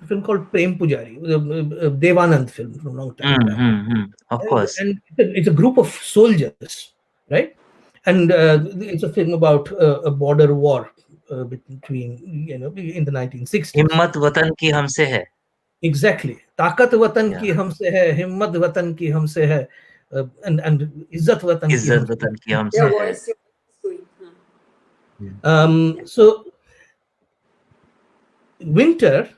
film called Prem Pujari, Devanand film from a long time Hmm, back. hmm, hmm. Of course. And it's a group of soldiers, right? And it's a film about a border war between, in the 1960s. हिम्मत वतन की हमसे है. Exactly. ताकत वतन Yeah. की हमसे है, हिम्मत वतन की हमसे है, and इज्जत वतन की Izzat हमसे Watan ki है. Your humse hai. voice, your voice is going. Huh. So winter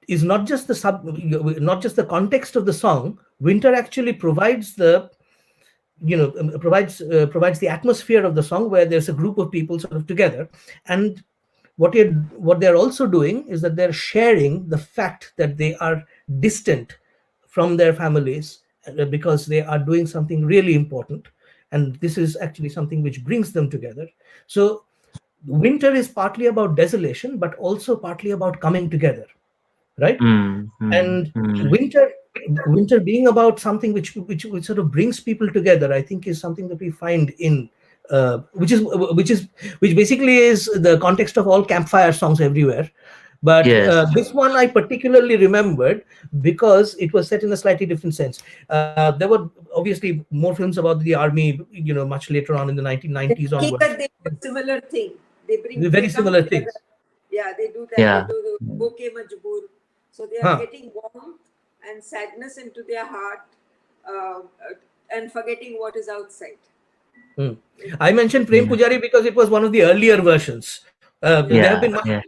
is not just not just the context of the song. Winter actually provides the provides the atmosphere of the song, where there's a group of people sort of together, and what they're also doing is that they're sharing the fact that they are distant from their families, because they are doing something really important, and this is actually something which brings them together. So winter is partly about desolation, but also partly about coming together, right? Hmm. Hmm. And Hmm. winter being about something which sort of brings people together, I think, is something that we find in which basically is the context of all campfire songs everywhere. But Yes. this one I particularly remembered because it was set in a slightly different sense. There were obviously more films about the army, much later on in the 1990s In onwards. Hakikat, they do a similar thing. They Very come similar together. things. Yeah, they do that. They Yeah. do the bouquet majboor. So they are Huh. getting warmth and sadness into their heart, uh, and forgetting what is outside. Hmm. I mentioned Prem Hmm. Pujari because it was one of the earlier versions. There have Yeah. been Yeah. Yeah.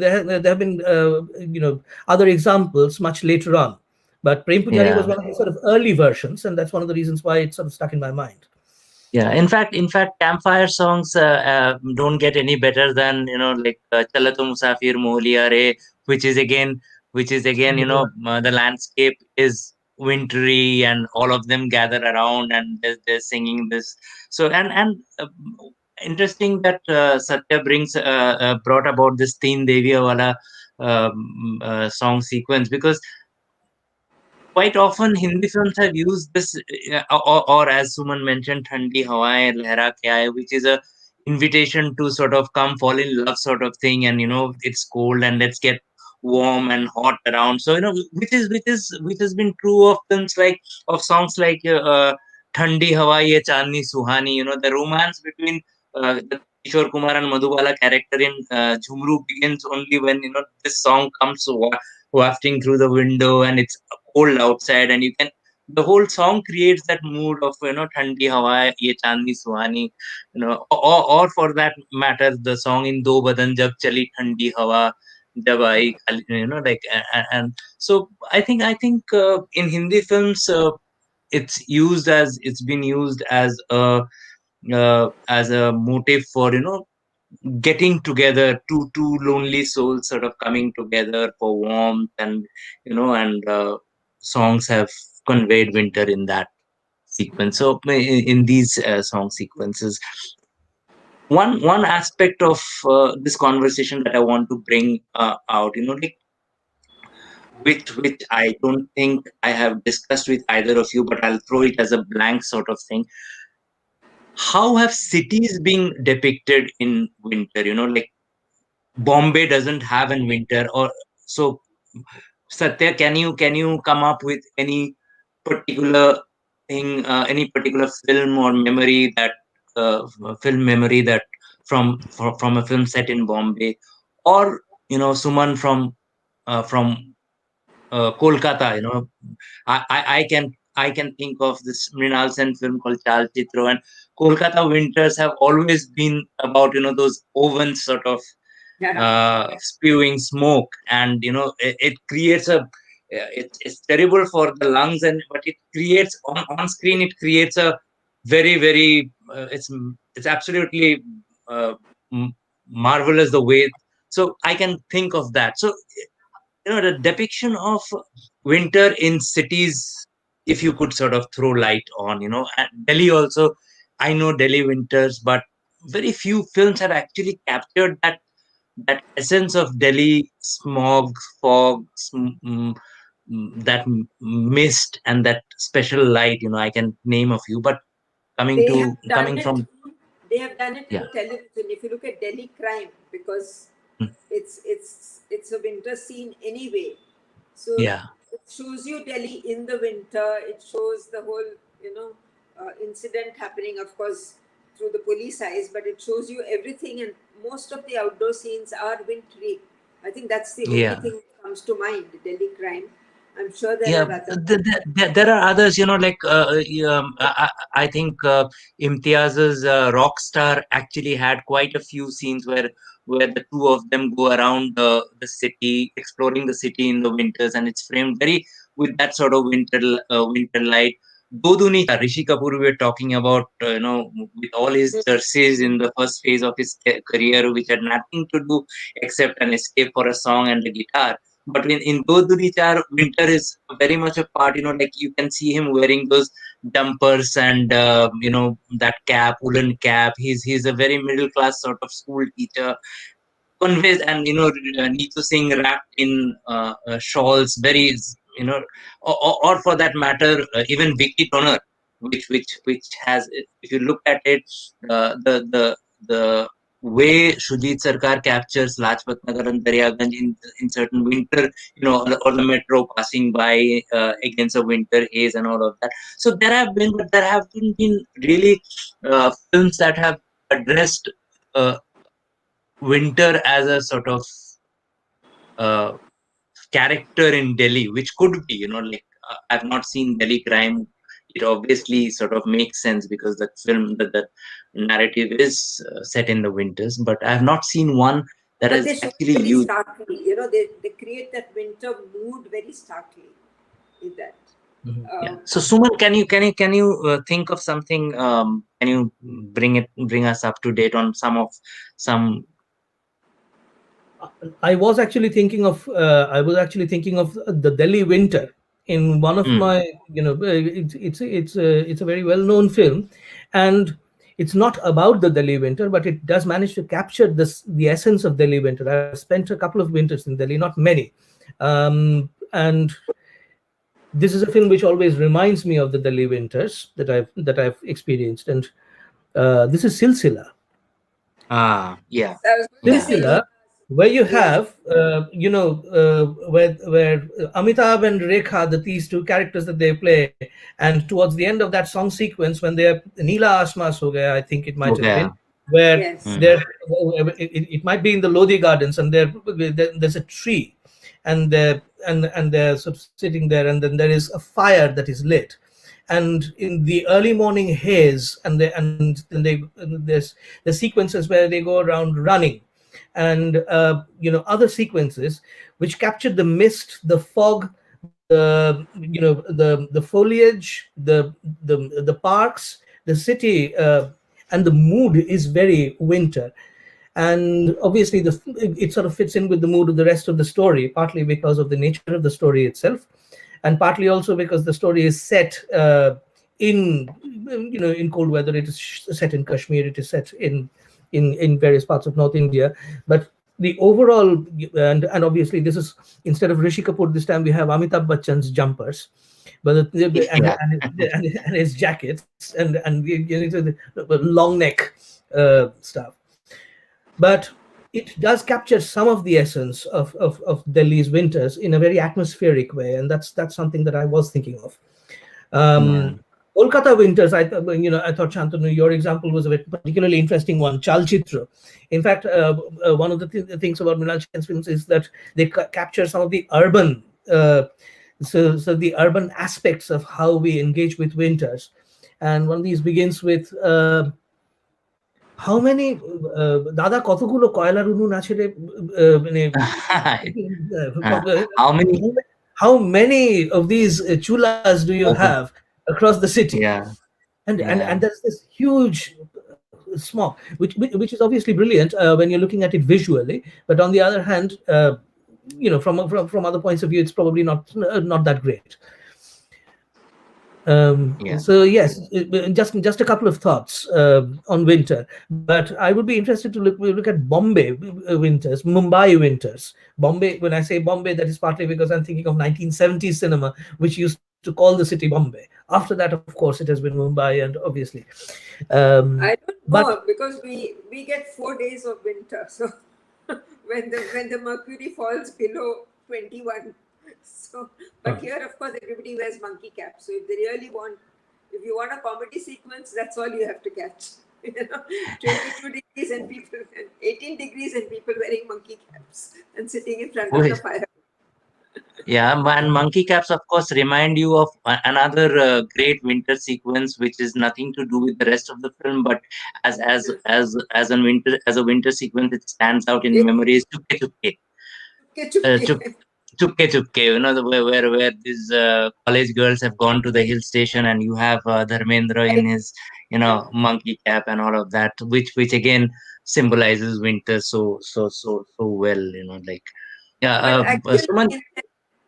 there have been other examples much later on, but Prem Pujari was Yeah. one of the sort of early versions, and that's one of the reasons why it sort of stuck in my mind. Yeah, in fact, campfire songs don't get any better than like "Chala Tu Musafir Mohliya Re," which is again, the landscape is wintry and all of them gather around and they're singing this. So and interesting that Sathya brought about this Teen Deviya wala song sequence, because quite often Hindi films have used this, or as Suman mentioned, "Thandi Hawaएं Lehra ke aaye," which is a invitation to sort of come fall in love sort of thing, and it's cold and let's get warm and hot around. So which has been true of films like of songs like "Thandi Hawa Ye Chandni Suhani." The romance between the Kishore Kumar and Madhubala character in Jhumru begins only when this song comes wafting through the window and it's cold outside, and the whole song creates that mood of "Thandi Hawa Ye Chandni Suhani," or for that matter the song in "Do Badan Jab Chali Thandi Hawa Jab Aayi Kali," like and so I think in Hindi films it's been used as a motive for getting together, two lonely souls sort of coming together for warmth, and songs have conveyed winter in that sequence. So in these song sequences, one aspect of this conversation that I want to bring out, like which I don't think I have discussed with either of you, but I'll throw it as a blank sort of thing. How have cities been depicted in winter? Like Bombay doesn't have an winter, or so. Satya, can you come up with any particular thing, any particular film memory that from a film set in Bombay, or Suman from Kolkata. I can think of this Mrinal Sen film called Chal Chitro, and Kolkata winters have always been about those ovens sort of Yeah. spewing smoke, and it creates it's terrible for the lungs, but it creates on screen, it creates a very very it's absolutely uh, m- marvelous the way. So I can think of that. So the depiction of winter in cities, if you could sort of throw light on, and Delhi also. I know Delhi winters, but very few films have actually captured that essence of Delhi smog, fog, that mist and that special light. I can name a few, but They have done coming it. from. They have done it in Yeah. television. If you look at Delhi Crime, because Mm, it's a winter scene anyway, so yeah. it shows you Delhi in the winter. It shows the whole incident happening, of course, through the police eyes, but it shows you everything, and most of the outdoor scenes are wintry. I think that's the only Yeah. thing that comes to mind, Delhi Crime. I'm sure there Yeah, are other. there are others, like I think Imtiaz's Rockstar actually had quite a few scenes where the two of them go around the city, exploring the city in the winters, and it's framed very with that sort of winter light. Doduni Rishi Kapoor we were talking about, with all his jerseys in the first phase of his career, which had nothing to do except an escape for a song and a guitar. But in Goduri Char, winter is very much a part, like you can see him wearing those jumpers and, that cap, woolen cap. He's a very middle class sort of school teacher. Conveys, and, Neetu Singh wrapped in shawls, very, or for that matter, even Vicky Toner, which has, if you look at it, the way Shujit Sarkar captures Lajpat Nagar and Daryaganj in certain winter, or the metro passing by against a winter haze and all of that. So there have been really films that have addressed uh, winter as a sort of uh, character in Delhi, which could be, I've not seen Delhi Crime. It obviously sort of makes sense because the narrative is set in the winters, but I have not seen one that But is they show it actually very used. starkly. They create that winter mood very starkly in that. Yeah. So Suman, can you think of something? Can you bring us up to date on some? I was actually thinking of the Delhi winter in one of Hmm. my, it's a very well known film, and it's not about the Delhi winter, but it does manage to capture the essence of Delhi winter. I've spent a couple of winters in Delhi, not many, and this is a film which always reminds me of the Delhi winters that I've experienced, and this is Silsila. Yeah, I was going to yeah. say, Silsila, where you yeah, have, where Amitabh and Rekha, these two characters that they play, and towards the end of that song sequence, when they're Neela Asmas Ho Gaya, I think it might have Okay. been, where yes, Hmm. it might be in the Lodi Gardens, and there's a tree, and they're sort of sitting there, and then there is a fire that is lit, and in the early morning haze, and there's sequences where they go around running, and other sequences which captured the mist, the fog, the foliage, the parks, the city, and the mood is very winter. And obviously it sort of fits in with the mood of the rest of the story, partly because of the nature of the story itself, and partly also because the story is set in in cold weather. It is set in Kashmir, it is set in various parts of North India, but the overall, and obviously this is, instead of Rishi Kapoor this time we have Amitabh Bachchan's jumpers, but Yeah. and his jackets, and the long neck stuff. But it does capture some of the essence of Delhi's winters in a very atmospheric way, and that's something that I was thinking of. Yeah. Um, Kolkata winters, I thought, Shantanu, your example was a particularly interesting one. Chalchitra. In fact, one of the things about Mrinal Sen's films is that they capture some of the urban, so the urban aspects of how we engage with winters. And one of these begins with how many দাদা কতগুলো কয়লার উনুন আছে রে, মানে Uh, how many? how many of these chulas do you have across the city? Yeah, And yeah, there's this huge smog, which is obviously brilliant when you're looking at it visually, but on the other hand, from other points of view, it's probably not that great. yeah. So yes, just a couple of thoughts on winter, but I would be interested to look at Bombay winters, Mumbai winters. Bombay, when I say Bombay, that is partly because I'm thinking of 1970s cinema, which used to call the city Bombay. After that, of course, it has been Mumbai, and obviously, I don't but know because we get 4 days of winter. So when the mercury falls below 21, so but here of course everybody wears monkey caps. So if you want a comedy sequence, that's all you have to catch. 22 degrees and 18 degrees and people wearing monkey caps and sitting in front Who of the is fire. And monkey caps, of course, remind you of another great winter sequence, which is nothing to do with the rest of the film, but as a winter sequence, it stands out in Yes, memory. Is Chukke Chukke. chupke Uh, chupke. Chuk, Chukke Chukke, where these college girls have gone to the hill station, and you have Dharmendra in Right. his, Yeah. monkey cap and all of that, which again symbolizes winter so well, like yeah. But actually, Suman,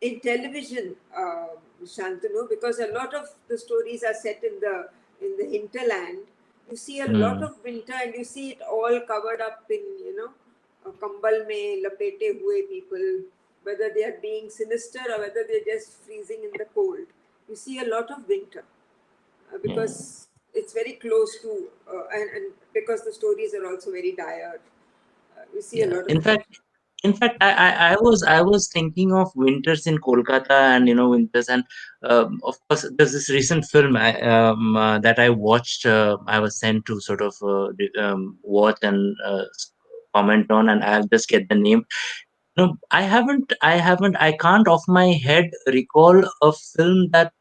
in television, Shantanu, because a lot of the stories are set in the hinterland, you see a lot mm, of winter, and you see it all covered up in kambal mein lapete hue people, whether they are being sinister or whether they're just freezing in the cold. You see a lot of winter yeah. because it's very close to, and because the stories are also very dire. You see a Yeah. lot of In winter. fact, I was thinking of winters in Kolkata, and winters, and of course there's this recent film that I watched. I was sent to sort of watch and comment on, and I'll just get the name. No, I can't off my head recall a film that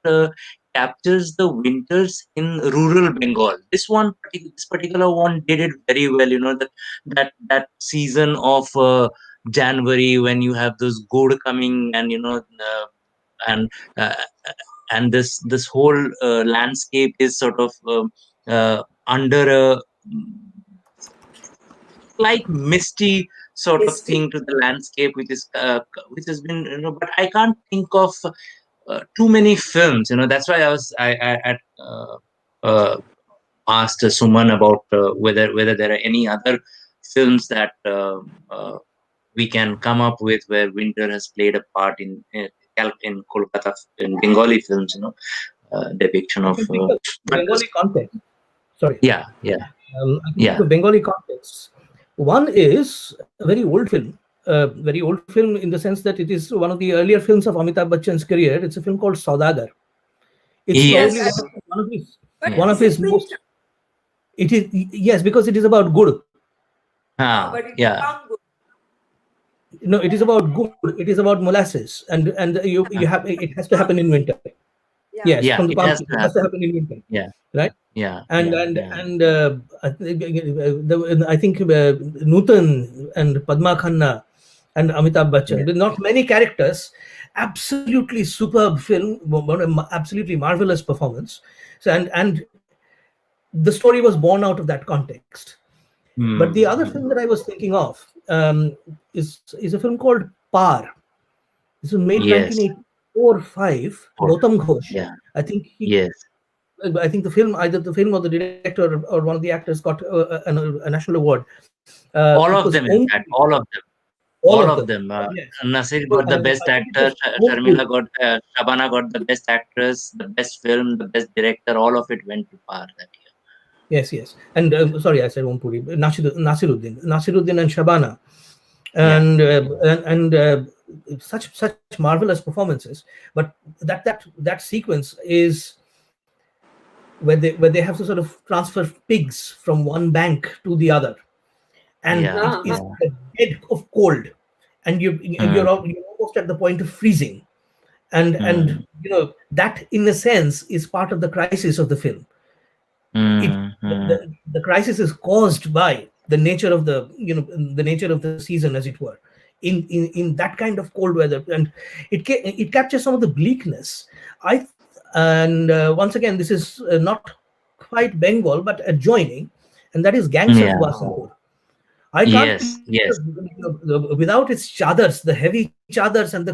captures the winters in rural Bengal. This particular one did it very well. That season of January, when you have those good coming, and and uh, this whole landscape is sort of under a like misty sort of Misty. thing to the landscape, which has been, but I can't think of too many films. That's why I uh, asked Suman about whether there are any other films that we can come up with where winter has played a part in Kolkata, in Bengali films, depiction I of can think of but Bengali context. Sorry. yeah, yeah, I can think yeah. of Bengali contexts. One is a very old film in the sense that it is one of the earlier films of Amitabh Bachchan's career. It's a film called Saudagar. It's Yes, probably Yes, but one of yeah. is his it most. winter? It is, yes, because it is about good. Ah, But it's yeah. farm good. No, it is about good. It is about molasses, and you Ah, have it has to happen in winter. Yeah. Yes, yeah, from the it palm has tree. to It has to happen. happen in winter, Yeah, right? yeah, and yeah, and yeah, and I think Nutan and Padma Khanna and Amitabh yeah, Bachchan. With not many characters, absolutely superb film, absolutely marvelous performance. So and the story was born out of that context. But the other film mm, that I was thinking of is a film called Par. This was made yes, 1984 5. or Gautam Ghosh. yeah, I think he yes. I think the film, either the film or the director or one of the actors got a national award. It All was of Om them, in Puri, fact, all of them, all of all them. of them. Yes. Nasir Good. got the best I think it actor, was Om Sharmila Puri. got, Shabana got the best actress, the best film, the best director. All of it went to par that Yes, yes. And sorry, I said Om Puri. Nasiruddin and Shabana. year. And such marvelous performances. But that sequence is where they have to sort of transfer pigs from one bank to the other, and Yeah, it Uh-huh. is yeah, a dead of cold, and yeah. you're almost at the point of freezing, and Mm, that in a sense is part of the crisis of the film. It mm, mm, the crisis is caused by the nature of the nature of the season, as it were, in that kind of cold weather, and it captures some of the bleakness. I and Once again, this is not quite Bengal but adjoining, and that is Gangs of yeah. Wasseypur. I can't Yes, believe yes. without its chadars, the heavy chadars, and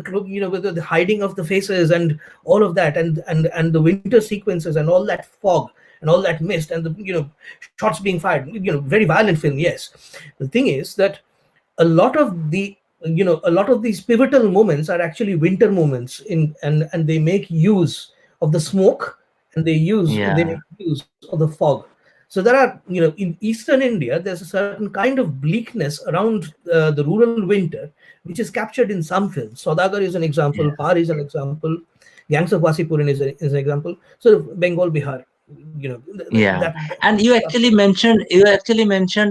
with the hiding of the faces and all of that, and the winter sequences and all that fog and all that mist and the shots being fired. Very violent film, yes. The thing is that a lot of a lot of these pivotal moments are actually winter moments and they make use of the smoke, and they Yeah, make use of the fog. So there are, in eastern India, there's a certain kind of bleakness around the rural winter, which is captured in some films. Saudagar is an example, yeah, Par is an example, Gangs of Wasseypur is an example. So Bengal, Bihar, yeah. that And you actually mentioned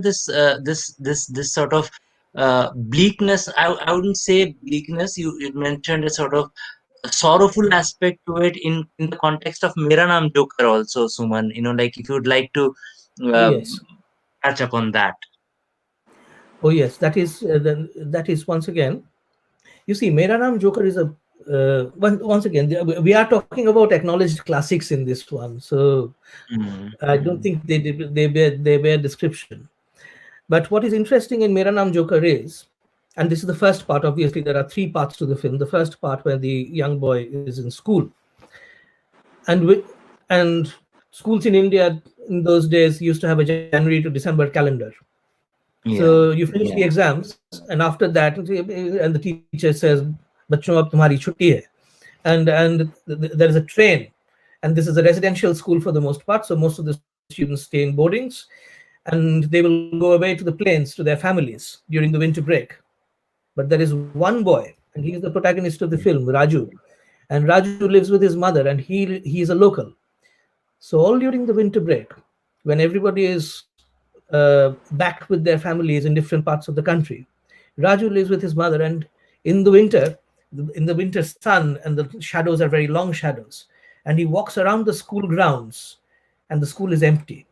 this sort of bleakness. I wouldn't say bleakness. You mentioned a sort of sorrowful aspect to it in the context of Mera Naam Joker also, Suman. Like if you'd like to Oh uh, yes, touch upon that. oh yes. That is once again. You see, Mera Naam Joker is a once again we are talking about acknowledged classics in this one, so Mm, I don't think they bear description. But what is interesting in Mera Naam Joker is, and this is the first part. Obviously, there are three parts to the film. The first part where the young boy is in school, and schools in India in those days used to have a January to December calendar. yeah, So you finish yeah, the exams, and after that, and the teacher says, "Bachcho, ab tumhari chutti hai," and there is a train, and this is a residential school for the most part. So most of the students stay in boardings, and they will go away to the plains to their families during the winter break. But there is one boy, and he is the protagonist of the film, Raju, and Raju lives with his mother, and he is a local. So all during the winter break, when everybody is back with their families in different parts of the country, Raju lives with his mother, and in the winter, in the winter sun, and the shadows are very long shadows, and he walks around the school grounds, and the school is empty.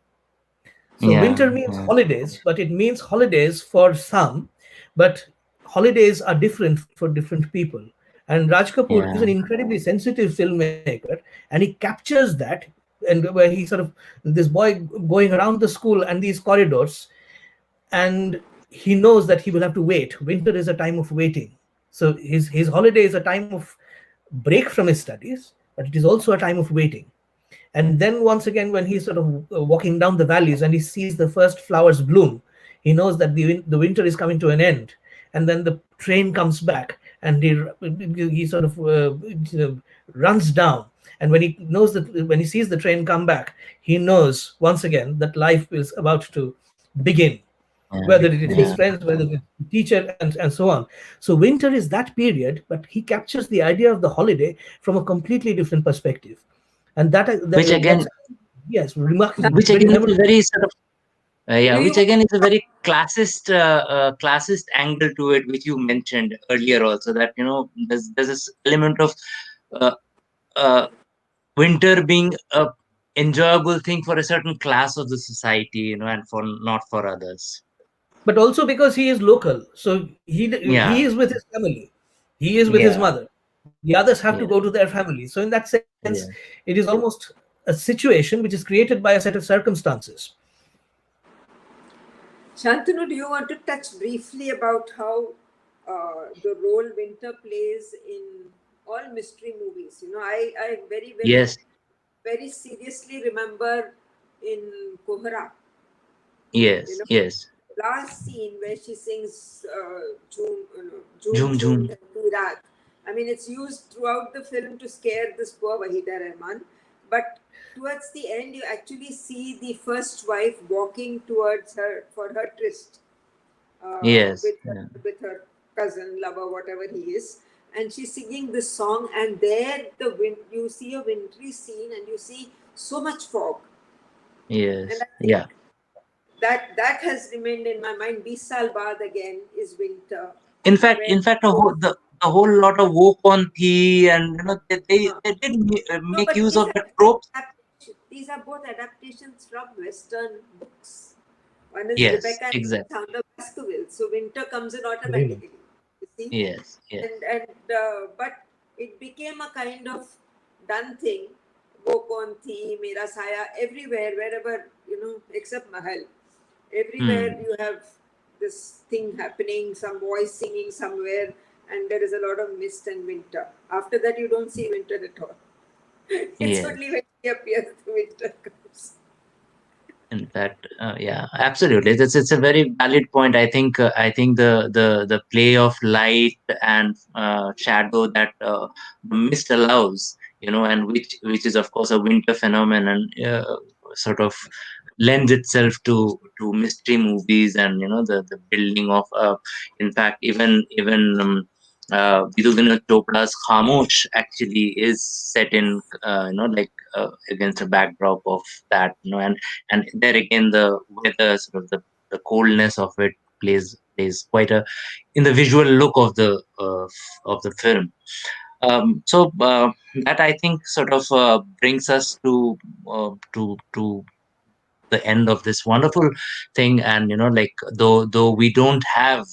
So yeah, winter means yeah, holidays, but it means holidays for some, but holidays are different for different people. And Raj Kapoor is an yeah, incredibly sensitive filmmaker, and he captures that. And where he sort of this boy going around the school and these corridors, and he knows that he will have to wait. Winter is a time of waiting. So his holiday is a time of break from his studies, but it is also a time of waiting. And then once again, when he's sort of walking down the valleys and he sees the first flowers bloom, he knows that the winter is coming to an end. And then the train comes back, and he sort of runs down. And when he sees the train come back, he knows once again that life is about to begin, whether it is his yeah, friends, whether it's the teacher, and so on. So winter is that period, but he captures the idea of the holiday from a completely different perspective, and which that's again, yes, remarkable, which very again is a memorable. very sort of yeah, Do you which want again is a to talk? very classist angle to it, which you mentioned earlier also, that there's this element of uh, uh, winter being a enjoyable thing for a certain class of the society, and for not for others. But also because he is local, so he Yeah, is with his family, he is with his yeah, mother. The others have to yeah, go to their family. So in that sense, yeah. it is almost a situation which is created by a set of circumstances. Shantanu, do you want to touch briefly about how the role winter plays in all mystery movies? I very, very, Yes, very seriously remember in Kohara, you yes, know, yes. last scene where she sings June, June, Jhum June, Jhum. Dhanti Raat. I mean, it's used throughout the film to scare this poor Wahida Rahman. But towards the end, you actually see the first wife walking towards her for her tryst Yes, with her cousin, lover, whatever he is. And she's singing this song, and there you see a wintry scene, and you see so much fog. And yes, I yeah. think that has remained in my mind. Bisal Bad again is winter, where In fact, the whole lot of woke on tea, and uh, they did no, make but use of the tropes. these are both adaptations from Western books. One is Yes, Rebecca and one is exactly. Hound of Baskerville. So winter comes in Very much. automatically. You see, Yes, yes, and but it became a kind of done thing. Bokonthi, Mera Saya, everywhere, wherever, except Mahal. Everywhere hmm, you have this thing happening, some voice singing somewhere, and there is a lot of mist and winter. After that, you don't see winter at all. It's yes. only when he appears the winter comes. In fact, yeah, absolutely. It's a very valid point. I think the play of light and shadow that the mist allows, and which is of course a winter phenomenon, sort of lends itself to mystery movies, and the building of in fact, even Vidudina Chopra's Khamosh actually is set in like against a backdrop of that, and there again the weather, sort of the coldness of it plays plays quite a in the visual look of the film. So that I think sort of brings us to the end of this wonderful thing. And like, though we don't have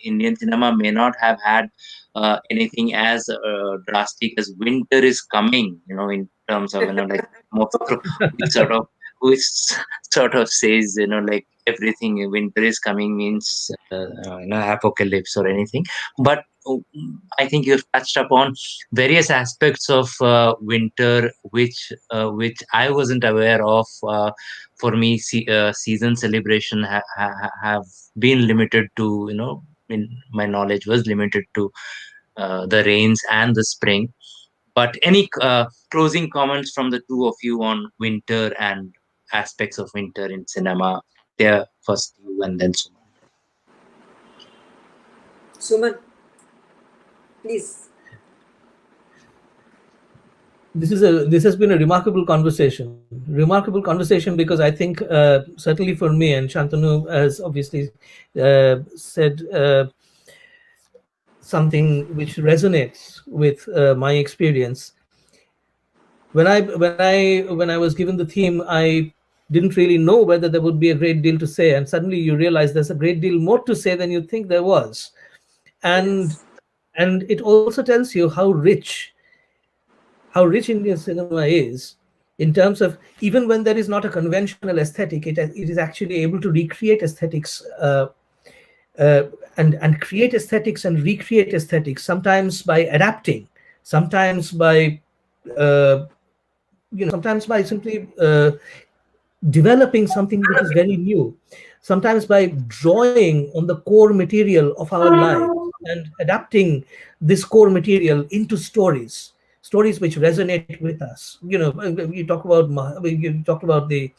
Indian cinema may not have had anything as drastic as Winter is Coming, in terms of like which sort of which sort of says, like, everything winter is coming means apocalypse or anything. But I think you've touched upon various aspects of winter which I wasn't aware of. For me, season celebration have been limited to, in my knowledge was limited to the rains and the spring. But any closing comments from the two of you on winter and aspects of winter in cinema? There, first you and then Suman. Suman, please. This has been a remarkable conversation, because I think, certainly for me, and Shantanu has obviously said something which resonates with my experience. When I was given the theme, I didn't really know whether there would be a great deal to say, and suddenly you realize there's a great deal more to say than you think there was. and Yes. and it also tells you how rich Indian cinema is, in terms of, even when there is not a conventional aesthetic, it is actually able to recreate aesthetics, and create aesthetics and recreate aesthetics, sometimes by adapting, sometimes by sometimes by simply developing something which is very new, sometimes by drawing on the core material of our lives and adapting this core material into stories which resonate with us. You talked about the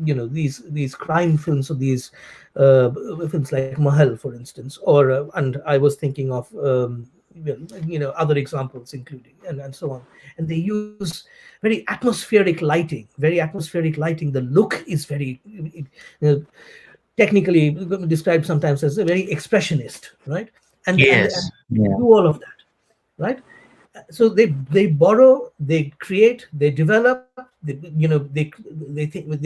these crime films, or these uh, films like Mahal, for instance, or and I was thinking of other examples, including, and so on. And they use very atmospheric lighting. The look is very, technically described sometimes as a very expressionist, right? And Yes. Yeah. do all of that, right? So they borrow, they create, they develop, they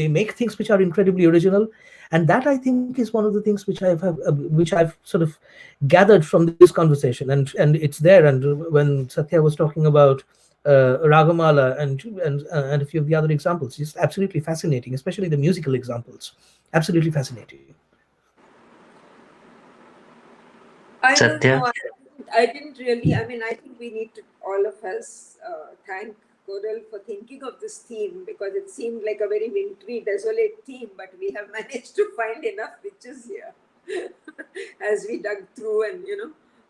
make things which are incredibly original. And that, I think, is one of the things which I've sort of gathered from this conversation. And it's there. And when Sathya was talking about Ragamala and a few of the other examples, just absolutely fascinating, especially the musical examples. Absolutely fascinating. I don't Satya. know. I didn't really. I mean, I think we need to, all of us, thank Koral for thinking of this theme, because it seemed like a very wintry, desolate theme, but we have managed to find enough witches here as we dug through and,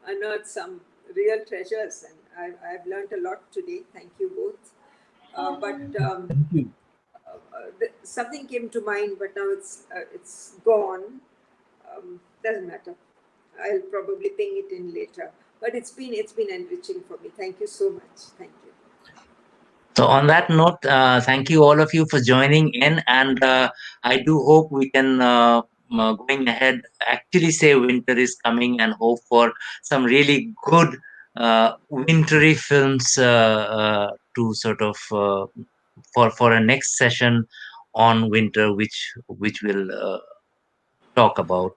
unearthed some real treasures. And I've learned a lot today. Thank you both. But Thank you. something came to mind, but now it's gone. Doesn't matter. I'll probably ping it in later. But it's been enriching for me. Thank you so much. Thank you. So on that note, thank you all of you for joining in, and I do hope we can, going ahead, actually say winter is coming, and hope for some really good wintry films to sort of for a next session on winter, which will talk about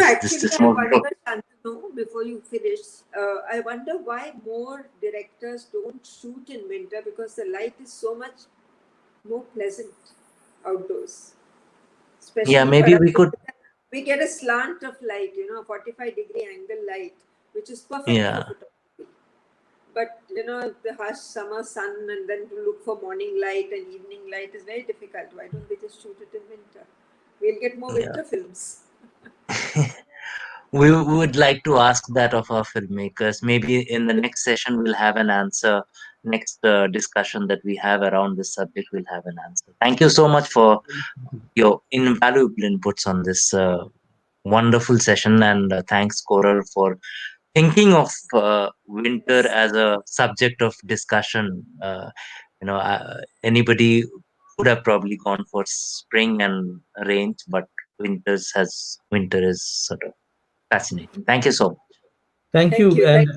Actually, this I more. wonder, Shantanu, before you finish, I wonder why more directors don't shoot in winter, because the light is so much more pleasant outdoors, Yeah, especially for maybe us. we could. We get a slant of light, 45-degree angle light, which is perfect for Yeah. photography. But the harsh summer sun, and then to look for morning light and evening light is very difficult. Why don't they just shoot it in winter? We'll get more Yeah. winter films. We would like to ask that of our filmmakers. Maybe in the next session, we'll have an answer. Next discussion that we have around this subject, we'll have an answer. Thank you so much for your invaluable inputs on this wonderful session. And thanks, Coral, for thinking of winter Yes. as a subject of discussion. Anybody would have probably gone for spring and rains, but winter is sort of fascinating. Thank you so much. Thank Thank you, you. and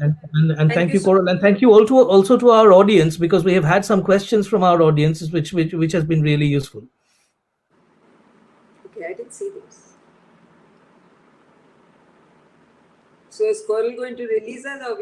Thank thank you you, so Coral, and thank you also to our audience, because we have had some questions from our audiences, which has been really useful. Okay, I didn't see those. So is Coral going to release us, or we